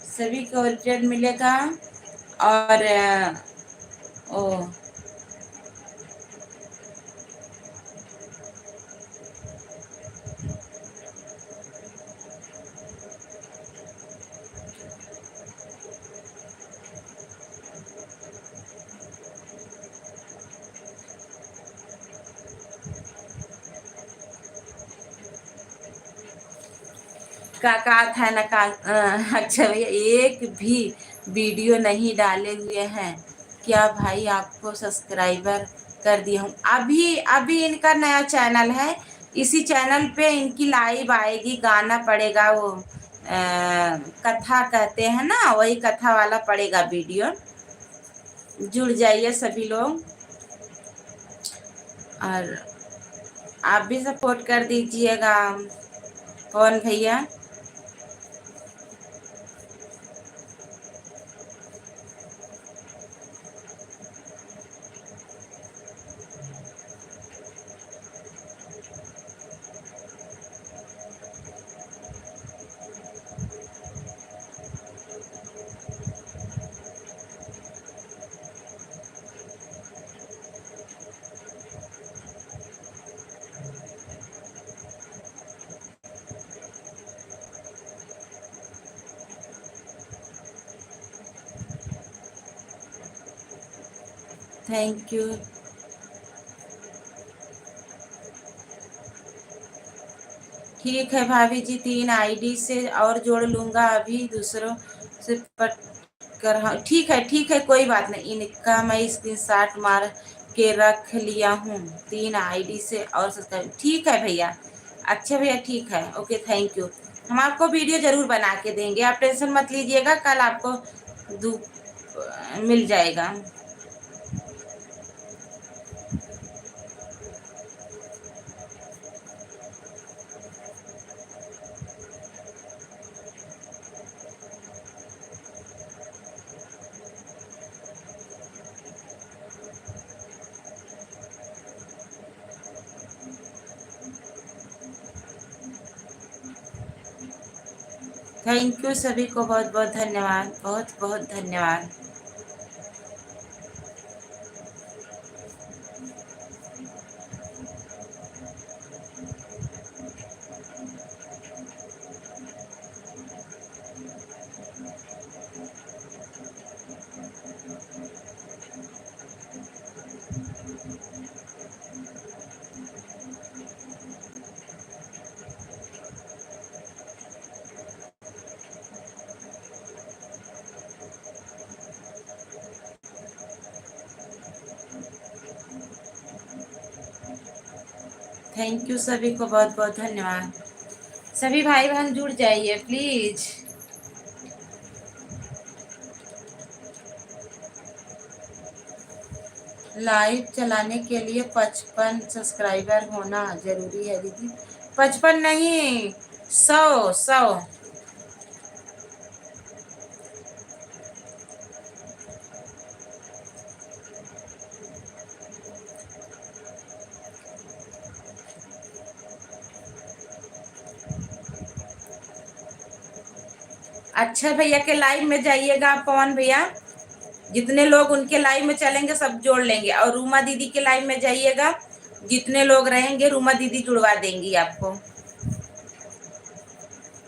सभी को रिटर्न मिलेगा। और ओ का था ना का अच्छा भैया, एक भी वीडियो नहीं डाले हुए हैं क्या भाई? आपको सब्सक्राइबर कर दिया हूँ। अभी अभी इनका नया चैनल है, इसी चैनल पे इनकी लाइव आएगी, गाना पड़ेगा वो कथा कहते हैं ना, वही कथा वाला पड़ेगा वीडियो। जुड़ जाइए सभी लोग, और आप भी सपोर्ट कर दीजिएगा कौन भैया। Thank you. ठीक है भाभी जी, 3 आईडी से और जोड़ लूंगा, अभी दूसरों से पट कर। हाँ ठीक है कोई बात नहीं, इनका मैं स्क्रीनशॉट मार के रख लिया हूँ। 3 आईडी से और सब्सक्राइब, ठीक है भैया। अच्छा भैया ठीक है, ओके थैंक यू। हम आपको वीडियो जरूर बना के देंगे, आप टेंशन मत लीजिएगा, कल आपको मिल जाएगा। थैंक यू सभी को, बहुत बहुत धन्यवाद, बहुत बहुत धन्यवाद। थैंक यू सभी को, बहुत बहुत धन्यवाद। सभी भाई बहन जुड़ जाइए प्लीज। लाइव चलाने के लिए 55 सब्सक्राइबर होना जरूरी है दीदी। 55 नहीं, 100 100। अच्छा भैया के लाइव में जाइएगा पवन भैया, जितने लोग उनके लाइव में चलेंगे सब जोड़ लेंगे। और रूमा दीदी के लाइव में जाइएगा, जितने लोग रहेंगे रूमा दीदी जुड़वा देंगी आपको।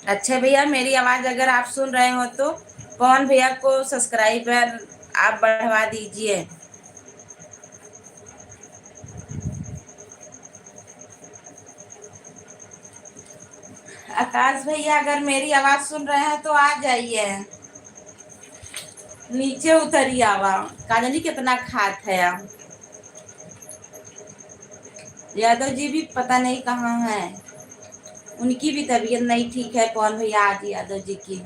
अच्छा भैया, मेरी आवाज अगर आप सुन रहे हो तो पवन भैया को सब्सक्राइबर आप बढ़वा दीजिए। आकाश भैया अगर मेरी आवाज सुन रहे हैं तो आ जाइए, नीचे उतरिए। आवा काजनी कितना खात है। यादव जी भी पता नहीं कहाँ है, उनकी भी तबीयत नहीं ठीक है। पवन भैया आज यादव जी की।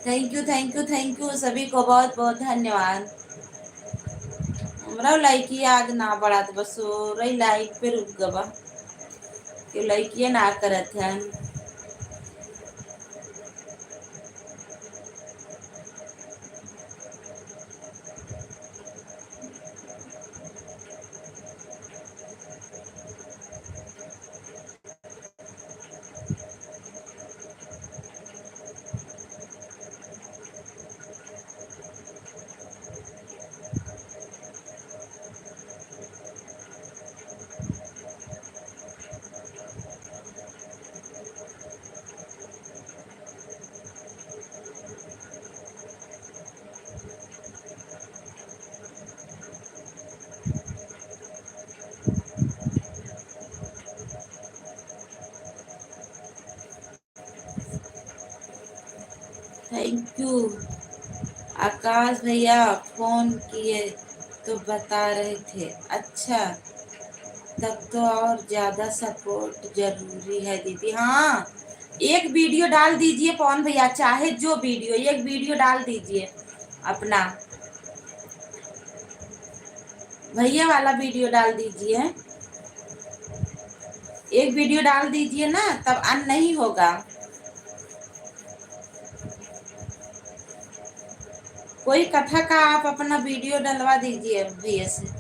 Thank you thank you thank you, सभी को बहुत बहुत धन्यवाद। हमरा लाइकी आज ना बढ़ा तो बस रही लाइक पे रुक गवा कि लाइकिए ना करत है। Thank you. आकाश भैया फोन किए तो बता रहे थे। अच्छा, तब तो और ज्यादा सपोर्ट जरूरी है दीदी। हाँ, एक वीडियो डाल दीजिए पवन भैया, चाहे जो वीडियो, एक वीडियो डाल दीजिए अपना, भैया वाला वीडियो डाल दीजिए। एक वीडियो डाल दीजिए ना, तब अन नहीं होगा। कोई कथा का आप अपना वीडियो डलवा दीजिए भैया से।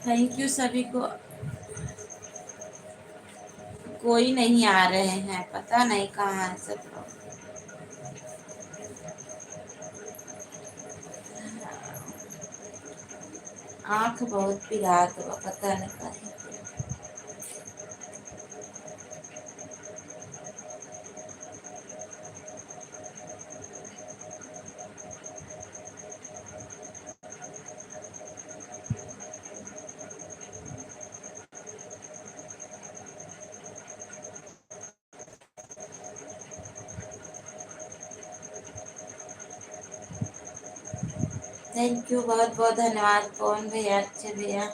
थैंक यू सभी को। कोई नहीं आ रहे हैं, पता नहीं कहाँ है सब लोग। आंख बहुत पिरात बा, पता नहीं कहीं। थैंक यू, बहुत बहुत धन्यवाद पवन भैया, अच्छे भैया।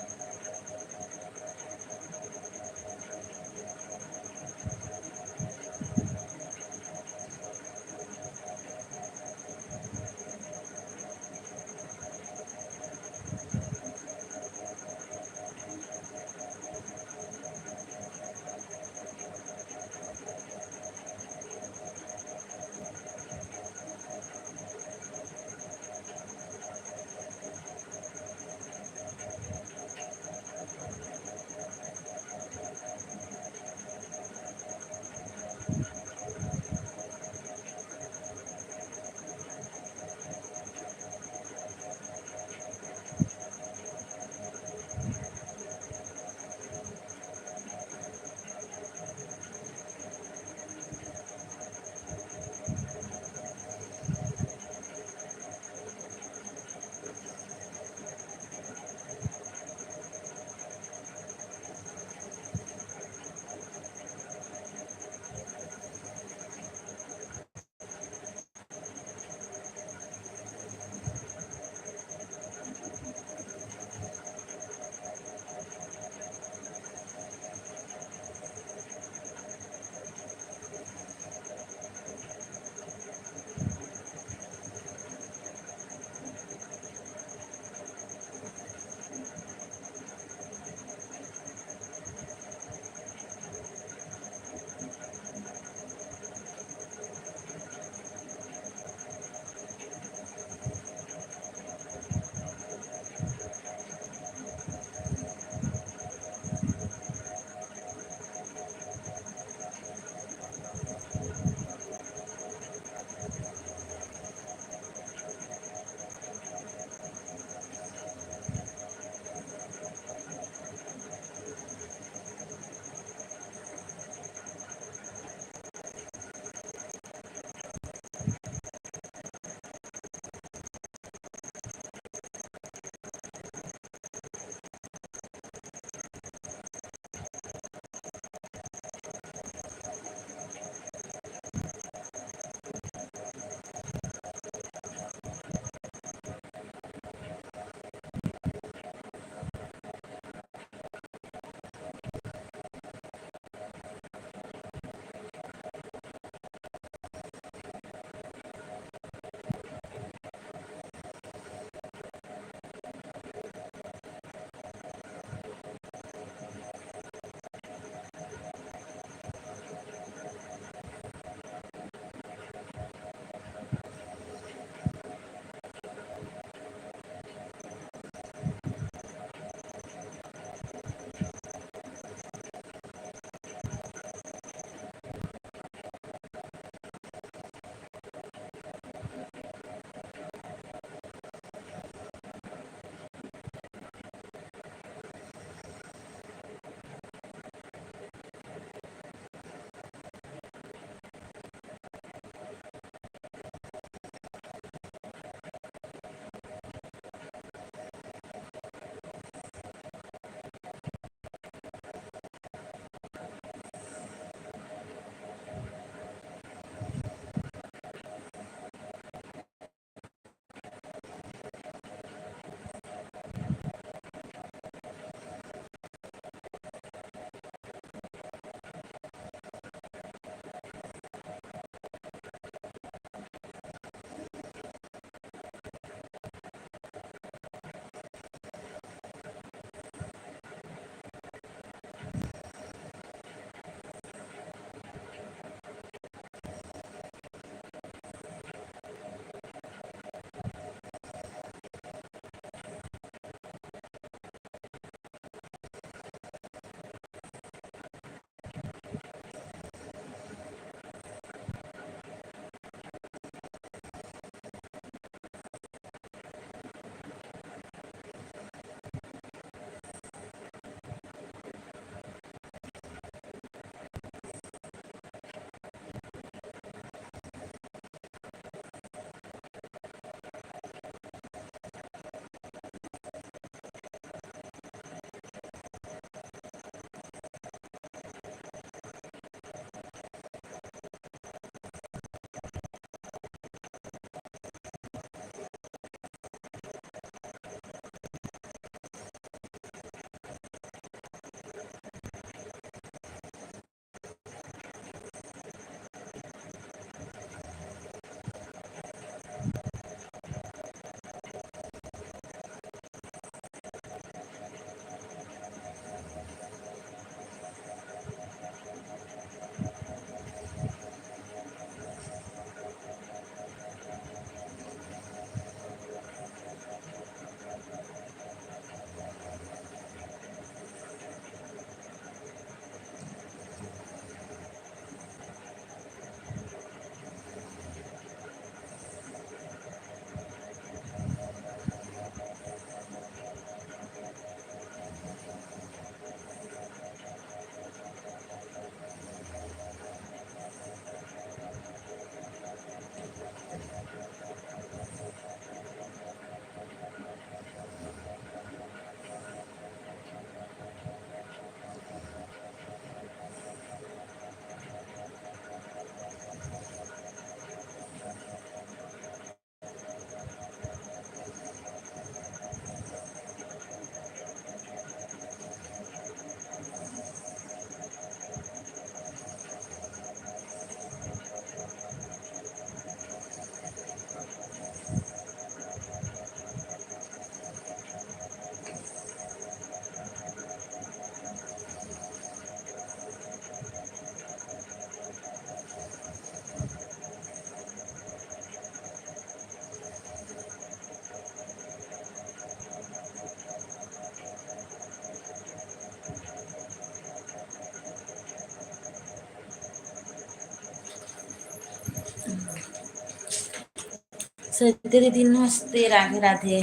सत्य दीदी नमस्ते, राधे राधे।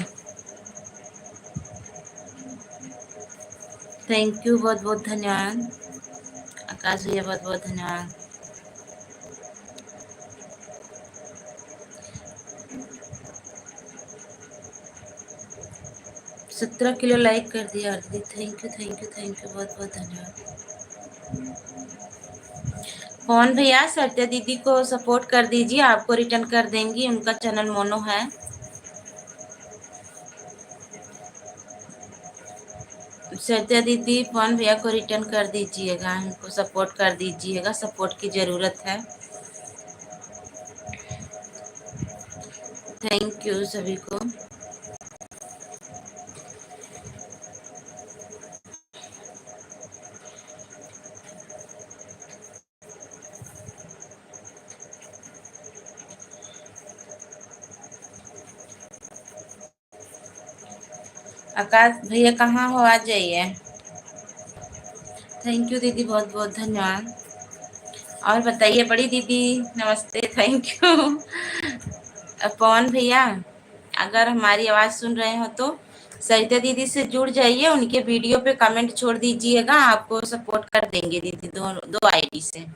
थैंक यू, बहुत बहुत धन्यवाद। आकाश भैया बहुत बहुत धन्यवाद। 17 किलो लाइक कर दिया दीदी, thank you thank you thank you, बहुत बहुत धन्यवाद। कौन भैया सत्या दीदी को सपोर्ट कर दीजिए, आपको रिटर्न कर देंगी, उनका चैनल मोनो है। सत्या दीदी पवन भैया को रिटर्न कर दीजिएगा, उनको सपोर्ट कर दीजिएगा, सपोर्ट की ज़रूरत है। थैंक यू सभी को। आकाश भैया कहाँ हो, आ जाइए। थैंक यू दीदी, बहुत बहुत धन्यवाद। और बताइए बड़ी दीदी नमस्ते, थैंक यू। पवन भैया अगर हमारी आवाज़ सुन रहे हो तो सरिता दीदी से जुड़ जाइए, उनके वीडियो पे कमेंट छोड़ दीजिएगा, आपको सपोर्ट कर देंगे दीदी, दो दो आईडी से।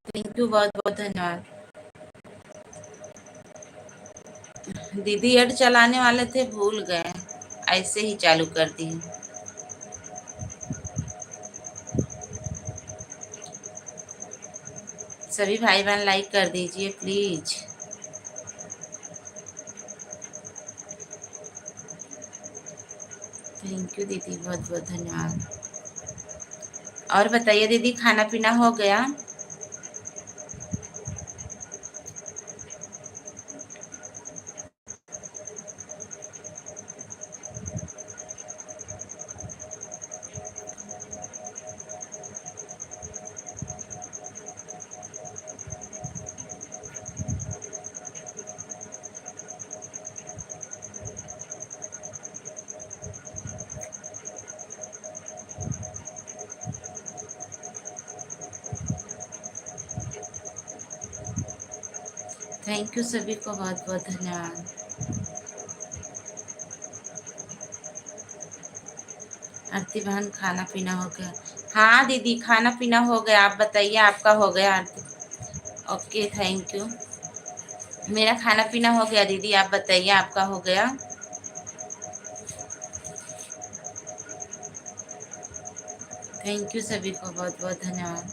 थैंक यू, बहुत बहुत धन्यवाद। दीदी ऐड चलाने वाले थे, भूल गए, ऐसे ही चालू कर दी। सभी भाई बहन लाइक कर दीजिए प्लीज। थैंक यू दीदी, बहुत बहुत धन्यवाद। और बताइए दीदी खाना पीना हो गया? थैंक यू सभी को, बहुत बहुत धन्यवाद। आरती बहन खाना पीना हो गया? हाँ दीदी खाना पीना हो गया, आप बताइए आपका हो गया आरती? Okay thank you. मेरा खाना पीना हो गया दीदी, आप बताइए आपका हो गया? थैंक यू सभी को, बहुत बहुत धन्यवाद।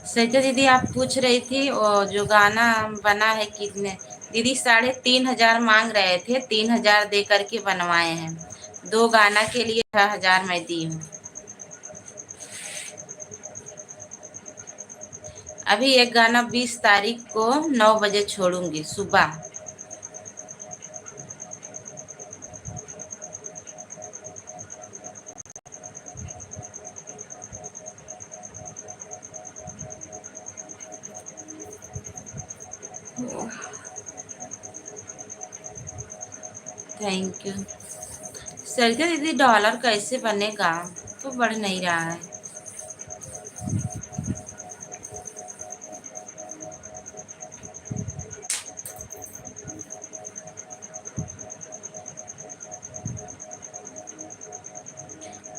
सरिता दीदी आप पूछ रही थी वो जो गाना बना है कितने? दीदी 3,500 मांग रहे थे, 3,000 दे करके बनवाए हैं। 2 गाना के लिए 6,000 मैं दी हूँ। अभी एक गाना 20 तारीख को 9 बजे छोड़ूंगी सुबह। Thank you. सरिता दीदी डॉलर कैसे बनेगा? तो बढ़ नहीं रहा है।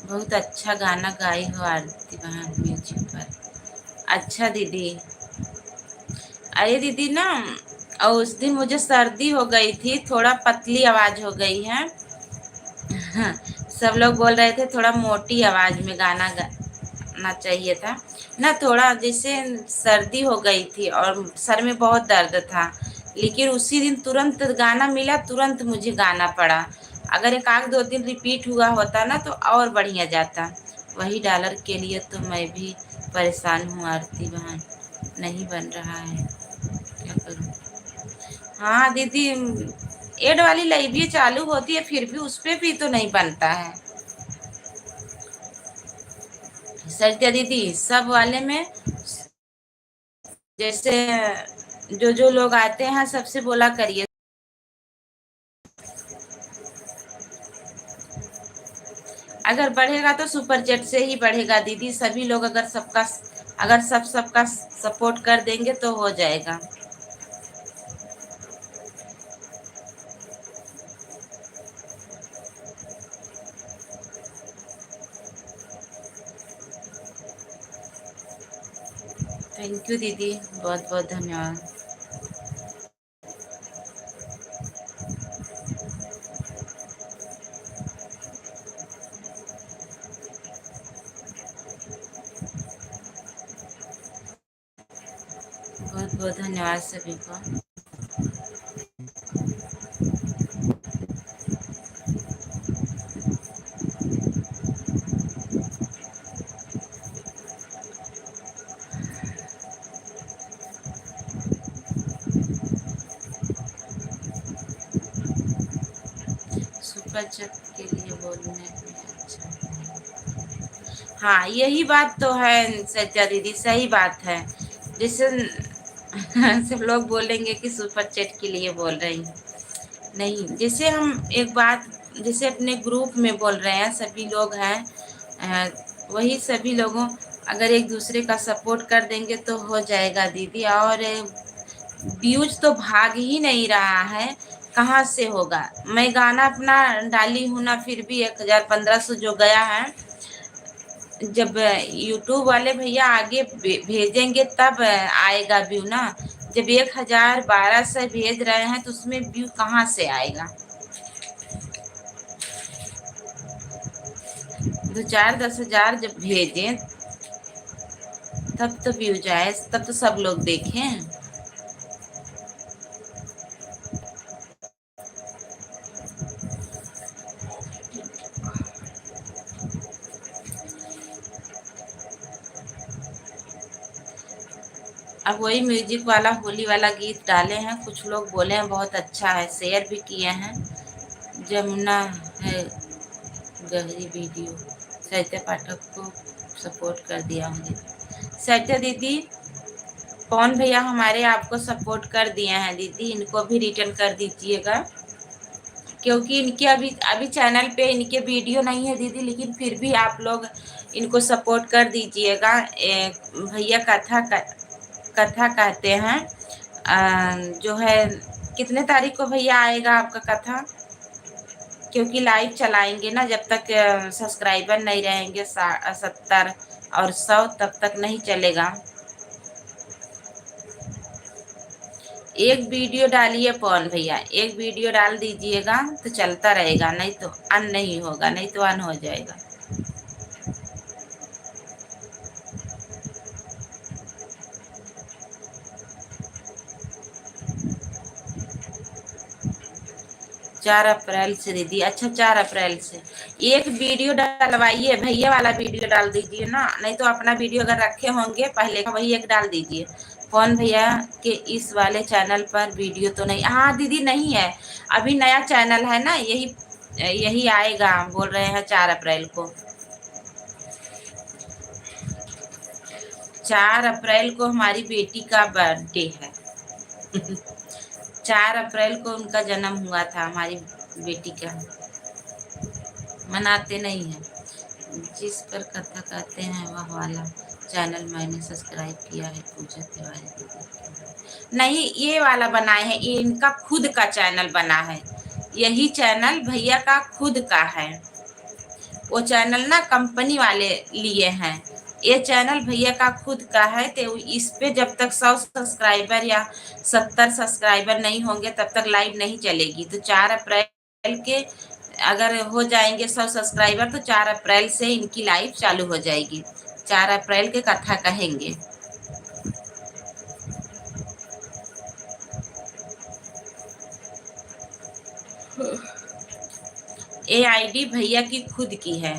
बहुत अच्छा गाना गाई हो आरती बहन म्यूजिक पर। अच्छा दीदी। अरे दीदी ना, और उस दिन मुझे सर्दी हो गई थी, थोड़ा पतली आवाज हो गई है। हाँ, सब लोग बोल रहे थे थोड़ा मोटी आवाज में गाना गाना चाहिए था ना, थोड़ा जैसे सर्दी हो गई थी और सर में बहुत दर्द था। लेकिन उसी दिन तुरंत गाना मिला, तुरंत मुझे गाना पड़ा। अगर एक आध 2 दिन रिपीट हुआ होता ना तो और बढ़िया जाता। वही डॉलर के लिए तो मैं भी परेशान हूँ आरती बहन, नहीं बन रहा है, क्या करूँ? हाँ दीदी, एड वाली लाइव भी चालू होती है, फिर भी उस पे भी तो नहीं बनता है। सरिता दीदी सब वाले में जैसे जो जो लोग आते हैं सबसे बोला करिए। अगर बढ़ेगा तो सुपर चैट से ही बढ़ेगा दीदी। सभी लोग अगर सबका सपोर्ट कर देंगे तो हो जाएगा। थैंक यू दीदी, बहुत बहुत धन्यवाद। बहुत बहुत धन्यवाद सभी को। सुपर चैट के लिए बोलने में अच्छा। हाँ, यही बात तो है सत्या दीदी, सही बात है। जैसे सब लोग बोलेंगे कि सुपर चैट के लिए बोल रही हैं। नहीं, जैसे हम एक बात, जैसे अपने ग्रुप में बोल रहे हैं, सभी लोग हैं, वही सभी लोगों अगर एक दूसरे का सपोर्ट कर देंगे तो हो जाएगा दीदी। और व्यूज तो भाग ही नहीं रहा है, कहाँ से होगा। मैं गाना अपना डाली हूँ ना, फिर भी 1000-1500 जो गया है। जब यूट्यूब वाले भैया आगे भेजेंगे तब आएगा व्यू ना। जब 1000-1200 भेज रहे हैं तो उसमें व्यू कहाँ से आएगा। 2000-10,000 जब भेजें तब तो व्यू जाए, तब तो सब लोग देखें। अब वही म्यूजिक वाला होली वाला गीत डाले हैं, कुछ लोग बोले हैं बहुत अच्छा है, शेयर भी किए हैं। जमुना है गहरी वीडियो, सत्या पाठक को सपोर्ट कर दिया मुझे। सत्या दीदी, पवन भैया हमारे आपको सपोर्ट कर दिए हैं दीदी, इनको भी रिटर्न कर दीजिएगा। क्योंकि इनके अभी अभी चैनल पे इनके वीडियो नहीं है दीदी, लेकिन फिर भी आप लोग इनको सपोर्ट कर दीजिएगा। भैया कथा कहते हैं। जो है कितने तारीख को भैया आएगा आपका कथा? क्योंकि लाइव चलाएंगे ना, जब तक सब्सक्राइबर नहीं रहेंगे 70 और 100 तब तक नहीं चलेगा। एक वीडियो डालिए पवन भैया, एक वीडियो डाल दीजिएगा तो चलता रहेगा, नहीं तो अन नहीं होगा, नहीं तो अन हो जाएगा। चार अप्रैल से दीदी, अच्छा 4 अप्रैल से एक वीडियो डलवाइए, भैया वाला वीडियो डाल दीजिए ना, नहीं तो अपना वीडियो अगर रखे होंगे पहले का वही एक डाल दीजिए। कौन भैया के इस वाले चैनल पर वीडियो तो नहीं? हाँ दीदी, नहीं है, अभी नया चैनल है ना, यही यही आएगा, बोल रहे हैं 4 अप्रैल को। 4 अप्रैल को हमारी बेटी का बर्थडे है। 4 अप्रैल को उनका जन्म हुआ था, हमारी बेटी का। मनाते नहीं हैं। जिस पर कथा कहते हैं वह वाला चैनल मैंने सब्सक्राइब किया है, पूजा तिवारी दीदी। नहीं, ये वाला बनाए हैं, ये इनका खुद का चैनल बना है। यही चैनल भैया का खुद का है। वो चैनल ना कंपनी वाले लिए हैं, ये चैनल भैया का खुद का है। तो इस पे जब तक 100 सब्सक्राइबर या 70 सब्सक्राइबर नहीं होंगे तब तक लाइव नहीं चलेगी। तो 4 अप्रैल के अगर हो जाएंगे 100 सब्सक्राइबर तो 4 अप्रैल से इनकी लाइव चालू हो जाएगी। 4 अप्रैल के कथा कहेंगे। ये आईडी भैया की खुद की है।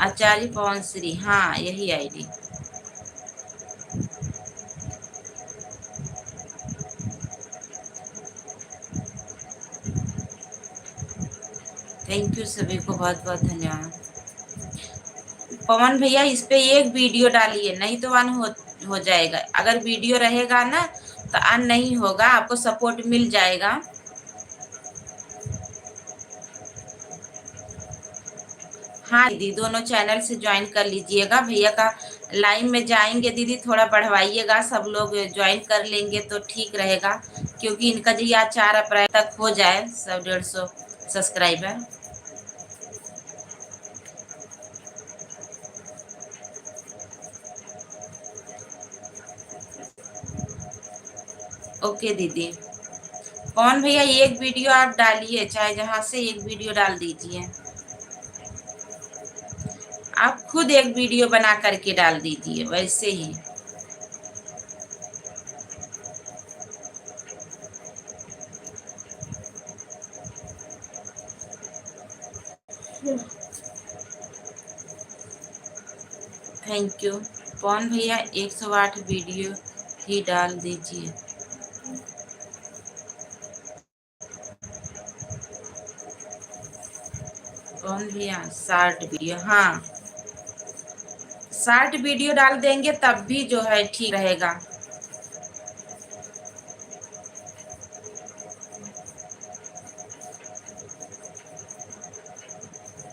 आचार्य पवन श्री, हाँ यही आईडी। थैंक यू, सभी को बहुत बहुत धन्यवाद। पवन भैया इस पे एक वीडियो डालिए, नहीं तो ऑन हो जाएगा। अगर वीडियो रहेगा ना तो ऑन नहीं होगा, आपको सपोर्ट मिल जाएगा। हाँ दीदी, दोनों चैनल से ज्वाइन कर लीजिएगा। भैया का लाइव में जाएंगे दीदी, थोड़ा बढ़वाइएगा, सब लोग ज्वाइन कर लेंगे तो ठीक रहेगा, क्योंकि इनका जो या 4 अप्रैल तक हो जाए 100-150 सब्सक्राइबर। ओके दीदी। कौन भैया एक वीडियो आप डालिए, चाहे जहां से एक वीडियो डाल दीजिए। आप खुद एक वीडियो बना करके डाल दीजिए वैसे ही। Thank you. कौन भैया 108 वीडियो ही डाल दीजिए। कौन भैया 60 वीडियो, हाँ 60 वीडियो डाल देंगे तब भी जो है ठीक रहेगा।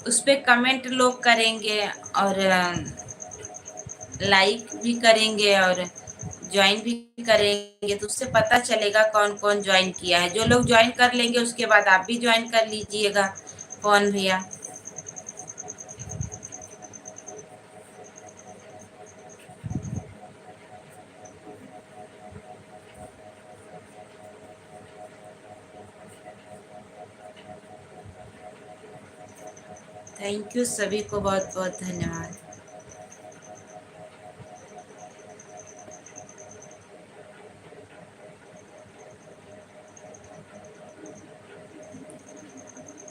उस पे कमेंट लोग करेंगे और लाइक भी करेंगे और ज्वाइन भी करेंगे, तो उससे पता चलेगा कौन कौन ज्वाइन किया है। जो लोग ज्वाइन कर लेंगे उसके बाद आप भी ज्वाइन कर लीजिएगा कौन भैया। थैंक यू, सभी को बहुत बहुत धन्यवाद।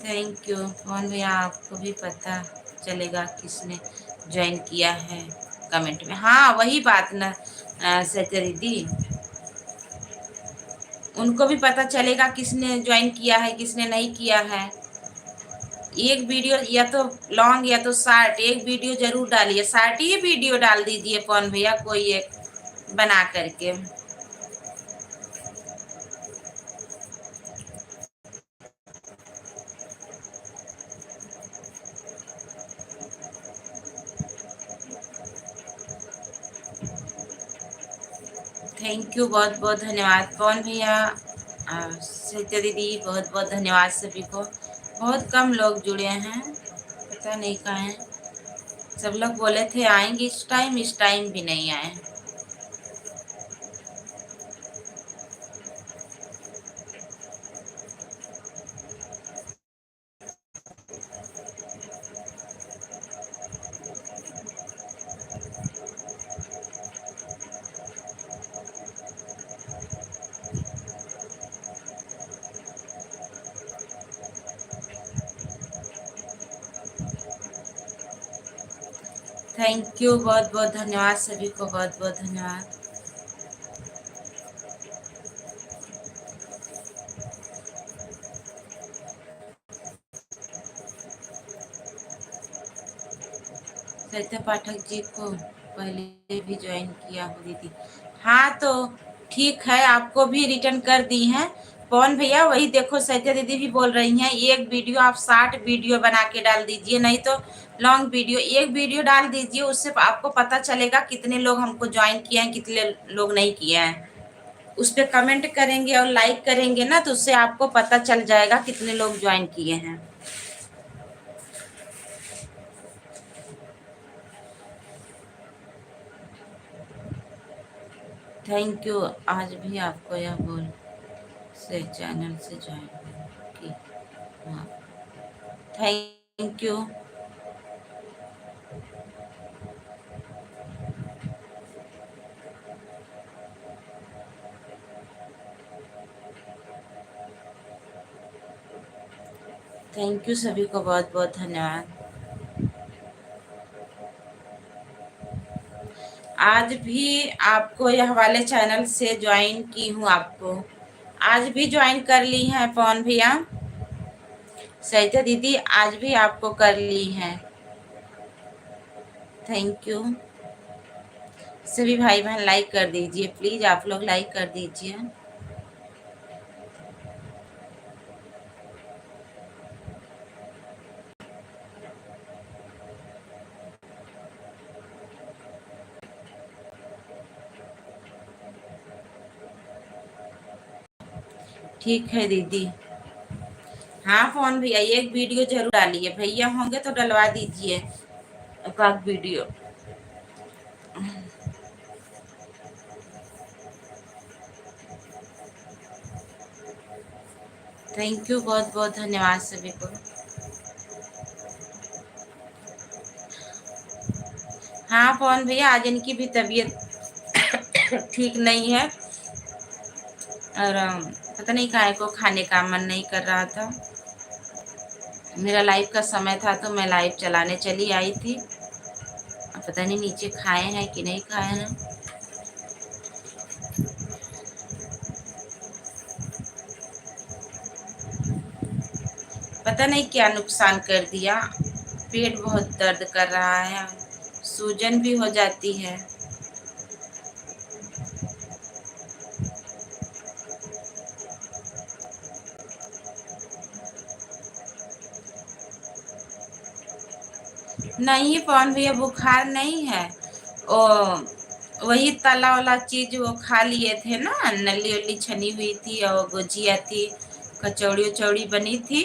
Thank you. कौन भैया आपको भी पता चलेगा किसने ज्वाइन किया है कमेंट में। हाँ वही बात ना सत्या दीदी, उनको भी पता चलेगा किसने ज्वाइन किया है किसने नहीं किया है। एक वीडियो या तो लॉन्ग या तो शॉर्ट, एक वीडियो जरूर डालिए, शॉर्ट ही वीडियो डाल दीजिए पवन भैया, कोई एक बना करके। थैंक यू, बहुत बहुत धन्यवाद पवन भैया, सत्या दीदी, बहुत बहुत धन्यवाद सभी को। बहुत कम लोग जुड़े हैं, पता नहीं कहाँ हैं। सब लोग बोले थे आएंगे इस टाइम भी नहीं आए। थैंक यू, बहुत बहुत धन्यवाद सभी को, बहुत बहुत धन्यवाद। सत्य पाठक जी को पहले भी ज्वाइन किया हो दीदी। हाँ तो ठीक है, आपको भी रिटर्न कर दी हैं पवन भैया। वही देखो सत्या दीदी भी बोल रही हैं एक वीडियो आप 60 वीडियो बना के डाल दीजिए, नहीं तो लॉन्ग वीडियो एक वीडियो डाल दीजिए, उससे आपको पता चलेगा कितने लोग हमको ज्वाइन किए हैं कितने लोग नहीं किए हैं। उस पर कमेंट करेंगे और लाइक करेंगे ना, तो उससे आपको पता चल जाएगा कितने लोग ज्वाइन किए हैं। Thank you. आज भी आपको यह बोल से चैनल से ज्वाइन की। हाँ थैंक यू। थैंक यू, सभी को बहुत बहुत धन्यवाद। आज भी आपको यह वाले चैनल से ज्वाइन की हूँ, आपको आज भी ज्वाइन कर ली है पवन भैया, सहिता दीदी आज भी आपको कर ली है। Thank you. सभी भाई बहन लाइक कर दीजिए प्लीज, आप लोग लाइक कर दीजिए। ठीक है दीदी। हाँ फोन भैया, एक वीडियो जरूर डालिए, भैया होंगे तो डलवा दीजिए एक आध वीडियो। थैंक यू, बहुत बहुत धन्यवाद सभी को। हाँ पवन भैया, आज इनकी भी तबीयत ठीक नहीं है, और पता नहीं काहे को खाने का मन नहीं कर रहा था। मेरा लाइव का समय था तो मैं लाइव चलाने चली आई थी। अब पता नहीं नीचे खाए हैं कि नहीं खाए हैं। पता नहीं क्या नुकसान कर दिया, पेट बहुत दर्द कर रहा है, सूजन भी हो जाती है। नहीं पवन भैया, बुखार नहीं है। ओ, वही तला वाला चीज वो खा लिए थे ना, नली उली छनी हुई थी और गुजिया थी, कचौड़ी उचौड़ी बनी थी,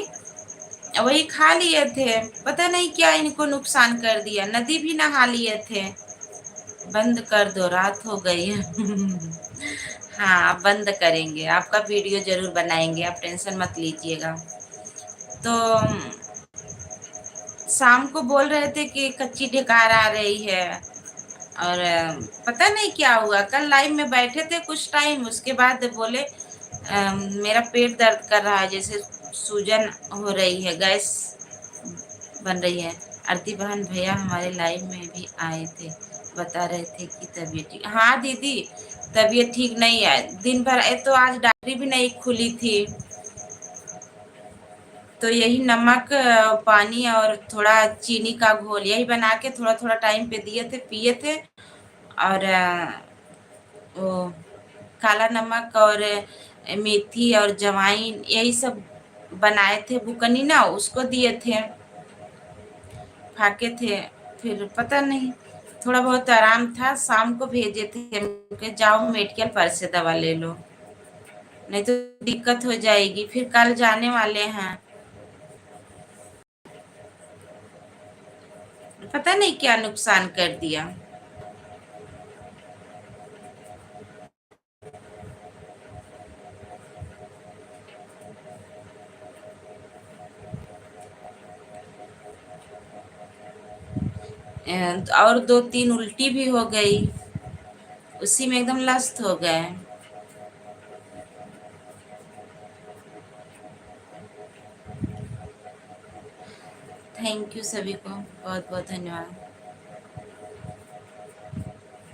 वही खा लिए थे। पता नहीं क्या इनको नुकसान कर दिया, नदी भी नहा लिए थे। बंद कर दो, रात हो गई है। हाँ आप बंद करेंगे, आपका वीडियो जरूर बनाएंगे, आप टेंशन मत लीजिएगा। तो शाम को बोल रहे थे कि कच्ची ढेकार आ रही है, और पता नहीं क्या हुआ, कल लाइव में बैठे थे कुछ टाइम, उसके बाद बोले मेरा पेट दर्द कर रहा है, जैसे सूजन हो रही है, गैस बन रही है। आरती बहन भैया हमारे लाइव में भी आए थे, बता रहे थे कि तबीयत ठीक। हाँ दीदी, तबीयत ठीक नहीं है, दिन भर तो आज डॉक्टरी भी नहीं खुली थी, तो यही नमक पानी और थोड़ा चीनी का घोल यही बना के थोड़ा थोड़ा टाइम पे दिए थे, पिए थे। और वो काला नमक और मेथी और जवाइन यही सब बनाए थे, बुकनी ना उसको दिए थे, फाके थे। फिर पता नहीं, थोड़ा बहुत आराम था, शाम को भेजे थे कि जाओ मेडिकल पर से दवा ले लो, नहीं तो दिक्कत हो जाएगी, फिर कल जाने वाले हैं। पता नहीं क्या नुकसान कर दिया। और दो तीन उल्टी भी हो गई, उसी में एकदम लस्त हो गए। थैंक यू सभी को, बहुत बहुत धन्यवाद।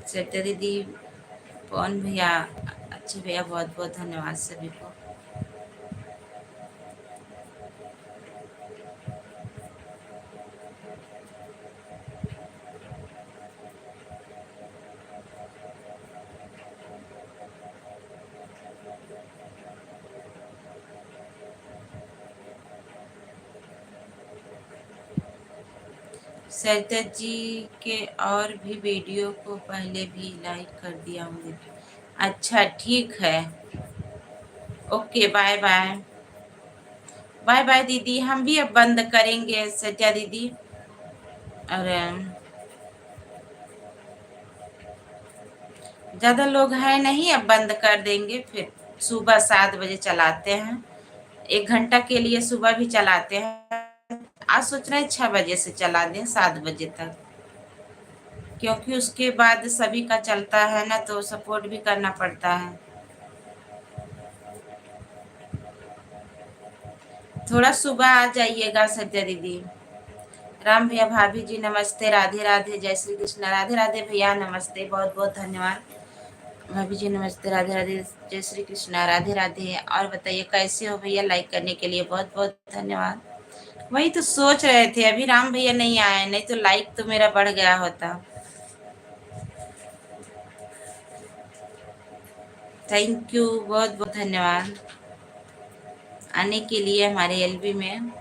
सत्या दीदी, पवन भैया, अच्छे भैया, बहुत बहुत धन्यवाद सभी को। सरिता जी के और भी वीडियो को पहले भी लाइक कर दिया हूँ। अच्छा ठीक है, okay bye bye. Bye bye दीदी, हम भी अब बंद करेंगे सत्या दीदी, और ज़्यादा लोग हैं नहीं, अब बंद कर देंगे, फिर सुबह 7 बजे चलाते हैं, 1 घंटा के लिए सुबह भी चलाते हैं। आज सोच रहे हैं 6 बजे से चला दें 7 बजे तक, क्योंकि उसके बाद सभी का चलता है ना, तो सपोर्ट भी करना पड़ता है। थोड़ा सुबह आ जाइएगा सत्या दीदी। राम भैया, भाभी जी नमस्ते, राधे राधे, जय श्री कृष्ण, राधे राधे भैया, नमस्ते, बहुत बहुत धन्यवाद। भाभी जी नमस्ते, राधे राधे, जय श्री कृष्ण, राधे राधे। और बताइए कैसे हो भैया, लाइक करने के लिए बहुत बहुत धन्यवाद। वही तो सोच रहे थे, अभी राम भैया नहीं आए, नहीं तो लाइक तो मेरा बढ़ गया होता। थैंक यू, बहुत बहुत धन्यवाद आने के लिए हमारे एलबी में।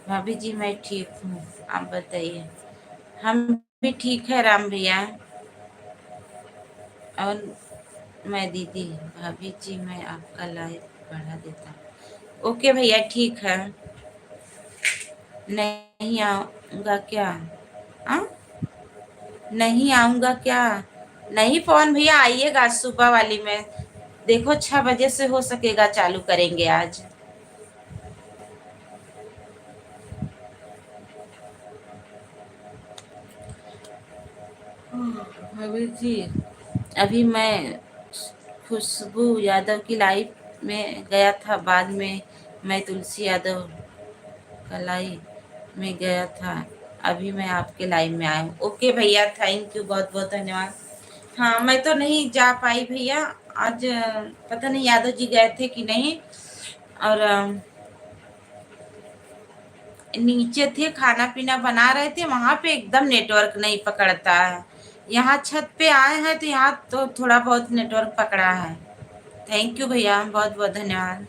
भाभी जी मैं ठीक हूँ, आप बताइए। हम भी ठीक है राम भैया। और मैं दीदी, भाभी जी मैं आपका लाइक बढ़ा देता हूँ। ओके भैया ठीक है। नहीं आऊँगा क्या? आ? नहीं आऊँगा क्या? नहीं पवन भैया आइएगा सुबह वाली में। देखो 6 बजे से हो सकेगा चालू करेंगे आज। भाभी जी अभी मैं खुशबू यादव की लाइफ में गया था, बाद में मैं तुलसी यादव का लाइव में गया था, अभी मैं आपके लाइव में आया हूँ। ओके भैया थैंक यू, बहुत बहुत धन्यवाद। हाँ मैं तो नहीं जा पाई भैया आज, पता नहीं यादव जी गए थे कि नहीं। और नीचे थे, खाना पीना बना रहे थे, वहां पे एकदम नेटवर्क नहीं पकड़ता है। यहाँ छत पे आए हैं तो यहाँ तो थोड़ा बहुत नेटवर्क पकड़ा है। थैंक यू भैया, बहुत बहुत धन्यवाद।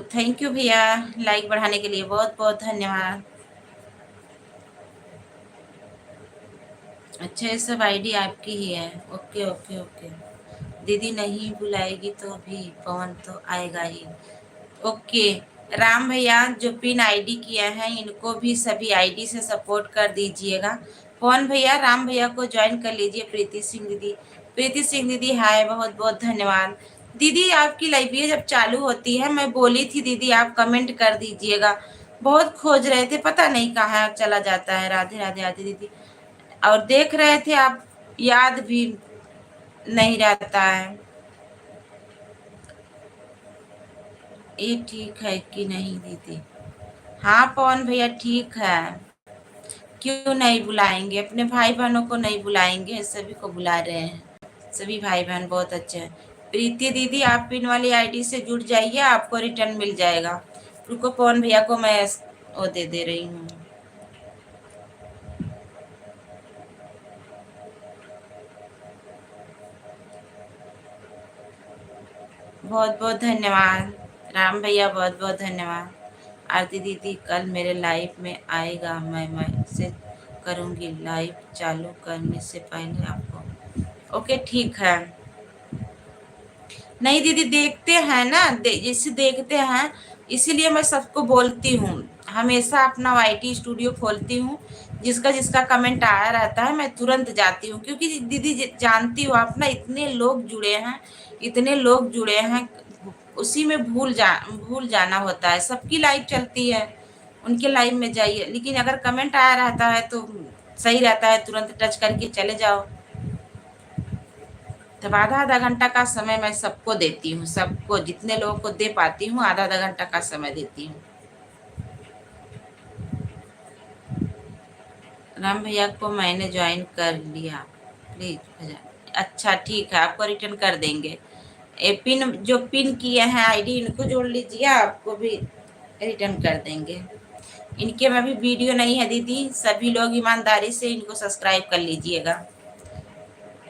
थैंक यू भैया, लाइक बढ़ाने के लिए बहुत बहुत धन्यवाद। अच्छा ये सब आईडी आपकी ही है? Okay okay okay. दीदी नहीं बुलाएगी तो भी पवन तो आएगा ही। ओके। राम भैया जो पिन आईडी किए हैं इनको भी सभी आईडी से सपोर्ट कर दीजिएगा। पवन भैया राम भैया को ज्वाइन कर लीजिए। प्रीति सिंह दीदी, प्रीति सिंह दीदी हाय, बहुत बहुत धन्यवाद। दीदी आपकी लाइब्रेरी जब चालू होती है, मैं बोली थी दीदी आप कमेंट कर दीजिएगा। बहुत खोज रहे थे, पता नहीं कहाँ चला जाता है। राधे राधे राधे दीदी। और देख रहे थे आप, याद भी नहीं रहता है। ये ठीक है कि नहीं दीदी? हाँ पवन भैया ठीक है। क्यों नहीं बुलाएंगे, अपने भाई बहनों को नहीं बुलाएंगे? सभी को बुला रहे हैं, सभी भाई बहन बहुत अच्छे हैं। प्रीति दीदी आप पिन वाली आईडी से जुड़ जाइए, आपको रिटर्न मिल जाएगा। रुको पवन भैया को मैं वो दे रही हूँ। बहुत बहुत धन्यवाद राम भैया, बहुत बहुत धन्यवाद। आरती दीदी कल मेरे लाइव में आएगा, मैं मैसेज करूँगी लाइव चालू करने से पहले आपको। ओके ठीक है। नहीं दीदी देखते हैं ना, जैसे देखते हैं, इसीलिए मैं सबको बोलती हूँ, हमेशा अपना वाईटी स्टूडियो खोलती हूँ। जिसका जिसका कमेंट आया रहता है मैं तुरंत जाती हूँ, क्योंकि दीदी जानती हो आप ना, इतने लोग जुड़े हैं, इतने लोग जुड़े हैं, उसी में भूल जाना होता है। सबकी लाइव चलती है, उनके लाइव में जाइए, लेकिन अगर कमेंट आया रहता है तो सही रहता है, तुरंत टच करके चले जाओ। तब आधा आधा घंटा का समय मैं सबको देती हूँ, सबको जितने लोगों को दे पाती हूँ आधा आधा घंटा का समय देती हूँ। राम भैया को मैंने ज्वाइन कर लिया, प्लीज भैया। अच्छा ठीक है, आपको रिटर्न कर देंगे। ए पिन जो पिन किए हैं आईडी इनको जोड़ लीजिए, आपको भी रिटर्न कर देंगे। इनके में भी वीडियो नहीं है दीदी, सभी लोग ईमानदारी से इनको सब्सक्राइब कर लीजिएगा।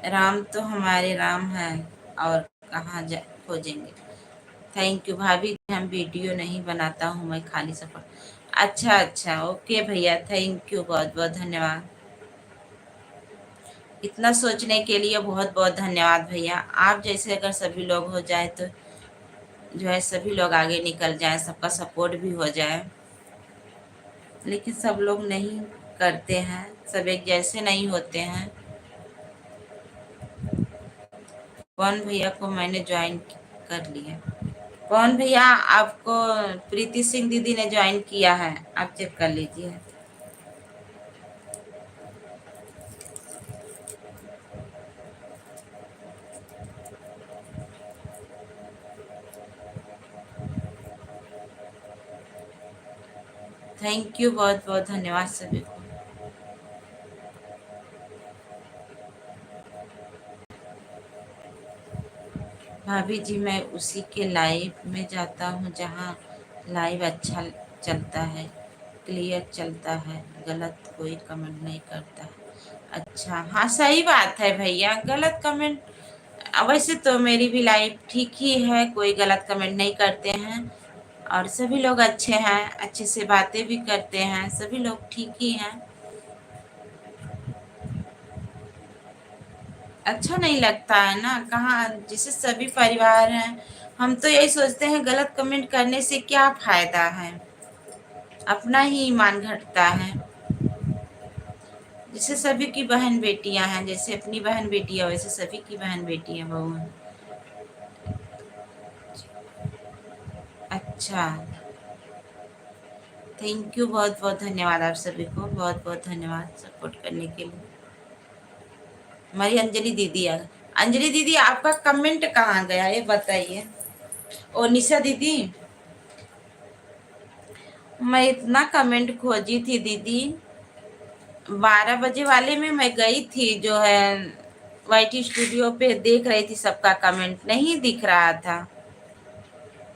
राम तो हमारे राम है, और कहाँ खोजेंगे। थैंक यू भाभी, हम वीडियो नहीं बनाता हूँ, मैं खाली सफर। अच्छा अच्छा ओके भैया, थैंक यू, बहुत बहुत धन्यवाद। इतना सोचने के लिए बहुत बहुत धन्यवाद भैया। आप जैसे अगर सभी लोग हो जाए तो जो है सभी लोग आगे निकल जाए, सबका सपोर्ट भी हो जाए, लेकिन सब लोग नहीं करते हैं, सब एक जैसे नहीं होते हैं। कौन भैया को मैंने ज्वाइन कर लिया। कौन भैया आपको प्रीति सिंह दीदी ने ज्वाइन किया है, आप चेक कर लीजिए। थैंक यू, बहुत बहुत धन्यवाद सभी को। भाभी जी, मैं उसी के लाइव में जाता हूँ जहाँ लाइव अच्छा चलता है, क्लियर चलता है, गलत कोई कमेंट नहीं करता है। अच्छा, हाँ सही बात है भैया, गलत कमेंट वैसे तो मेरी भी लाइफ ठीक ही है, कोई गलत कमेंट नहीं करते हैं और सभी लोग अच्छे हैं, अच्छे से बातें भी करते हैं, सभी लोग ठीक ही हैं। अच्छा नहीं लगता है ना, कहाँ जैसे सभी परिवार हैं, हम तो यही सोचते हैं गलत कमेंट करने से क्या फायदा है, अपना ही ईमान घटता है। जैसे सभी की बहन बेटियां हैं, जैसे अपनी बहन बेटी है वैसे सभी की बहन बेटियां बहू हैं। अच्छा, थैंक यू, बहुत बहुत धन्यवाद आप सभी को, बहुत बहुत धन्यवाद सपोर्ट करने के लिए। हमारी अंजलि दीदी आ, अंजलि दीदी आपका कमेंट कहाँ गया ये बताइए। ओ निशा दीदी, मैं इतना कमेंट खोजी थी दीदी, 12 बजे वाले में मैं गई थी जो है वाईटी स्टूडियो पे, देख रही थी सबका कमेंट, नहीं दिख रहा था।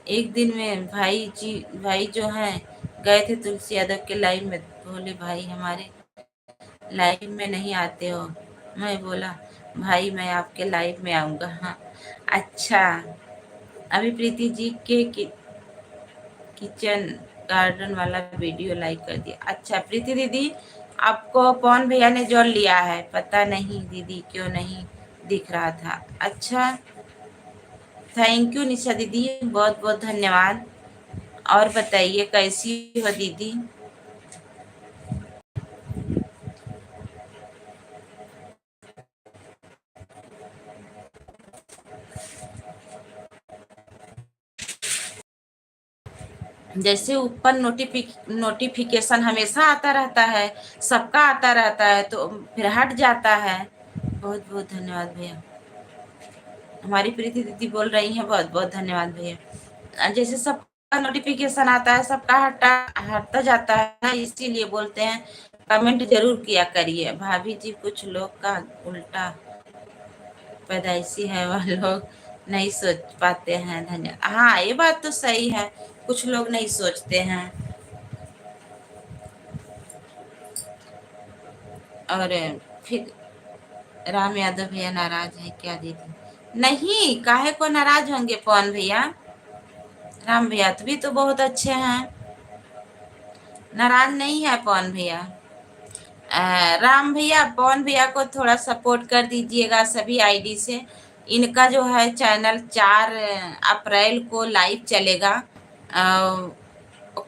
एक दिन में भाई जो हैं गए थे तुलसी यादव के लाइव में, बोले भाई हमारे लाइव में नहीं आते हो। मैं बोला भाई मैं आपके लाइव में आऊँगा। हाँ, अच्छा, अभी प्रीति जी के किचन गार्डन वाला वीडियो लाइक कर दिया। अच्छा प्रीति दीदी, आपको पवन भैया ने जोड़ लिया है, पता नहीं दीदी क्यों नहीं दिख रहा था। अच्छा, थैंक यू निशा दीदी, बहुत बहुत धन्यवाद। और बताइए कैसी हो दीदी। जैसे ऊपर नोटिफिकेशन हमेशा आता रहता है, सबका आता रहता है तो फिर हट जाता है। बहुत बहुत धन्यवाद भैया। हमारी प्रीति दीदी बोल रही हैं, बहुत बहुत धन्यवाद भैया। जैसे सबका नोटिफिकेशन आता है, सबका हटता जाता है, इसीलिए बोलते हैं कमेंट जरूर किया करिए। भाभी जी, कुछ लोग का उल्टा पैदाइशी है, वह लोग नहीं सोच पाते हैं। धन्यवाद, हाँ ये बात तो सही है, कुछ लोग नहीं सोचते हैं। और फिर राम यादव भैया नाराज है क्या दीदी? नहीं, काहे को नाराज होंगे पवन भैया, राम भैया तो भी तो बहुत अच्छे हैं, नाराज नहीं है पवन भैया। राम भैया पवन भैया को थोड़ा सपोर्ट कर दीजिएगा सभी आईडी से। इनका जो है चैनल 4 अप्रैल को लाइव चलेगा। अ,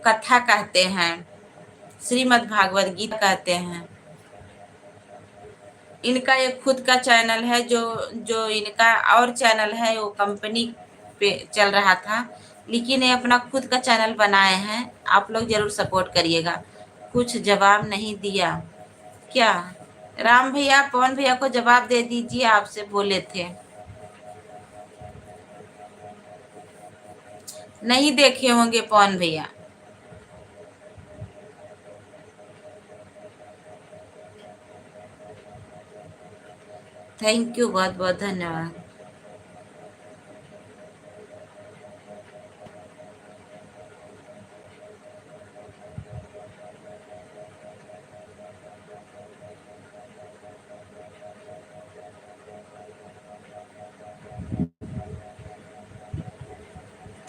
कथा कहते हैं, श्रीमद् भागवत गीता कहते हैं। इनका एक खुद का चैनल है, जो जो इनका और चैनल है वो कंपनी पे चल रहा था, लेकिन ये अपना खुद का चैनल बनाए हैं। आप लोग जरूर सपोर्ट करिएगा। कुछ जवाब नहीं दिया क्या? राम भैया पवन भैया को जवाब दे दीजिए, आपसे बोले थे। नहीं देखे होंगे पवन भैया। थैंक यू, बहुत बहुत धन्यवाद।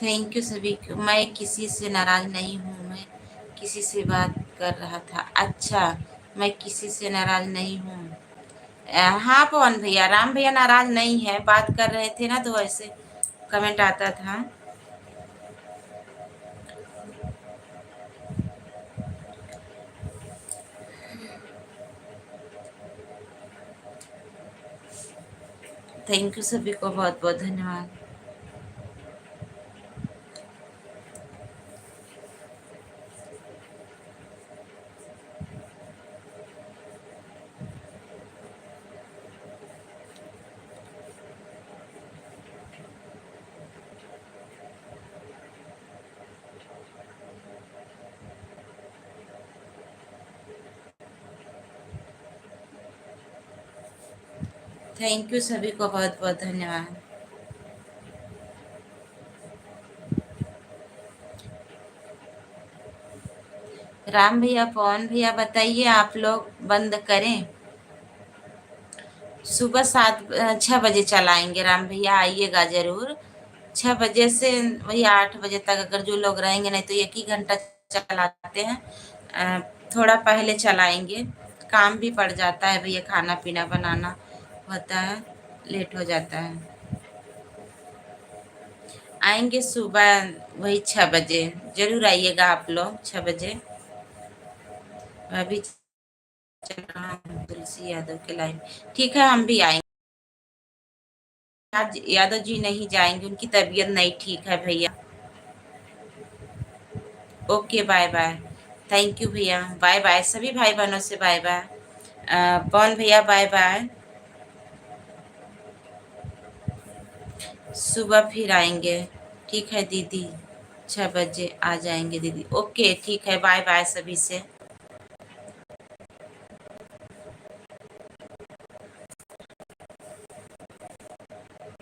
थैंक यू सभी को। मैं किसी से नाराज नहीं हूँ, मैं किसी से बात कर रहा था। अच्छा, मैं किसी से नाराज नहीं हूँ। हाँ पवन भैया, राम भैया नाराज नहीं है, बात कर रहे थे ना तो ऐसे कमेंट आता था। थैंक यू सभी को, बहुत बहुत धन्यवाद। थैंक यू, सभी को बहुत बहुत धन्यवाद। राम भैया, पवन भैया, बताइए आप लोग बंद करें? सुबह 6 बजे चलाएंगे राम भैया, आइएगा जरूर। 6 बजे से वही 8 बजे तक, अगर जो लोग रहेंगे, नहीं तो 1 ही घंटा चलाते हैं। थोड़ा पहले चलाएंगे, काम भी पड़ जाता है भैया, खाना पीना बनाना होता है, लेट हो जाता है। आएंगे सुबह वही 6 बजे, जरूर आइएगा आप लोग 6 बजे। अभी चल रहा हूँ तुलसी यादव के लाइन। ठीक है, हम भी आएंगे। आज यादव जी नहीं जाएंगे, उनकी तबीयत नहीं ठीक है भैया। Okay, bye bye. Thank you भैया, बाय बाय सभी भाई बहनों से, बाय बाय। पवन भैया बाय बाय। सुबह फिर आएंगे। ठीक है दीदी, 6 बजे आ जाएंगे दीदी। ओके ठीक है, बाय बाय सभी से।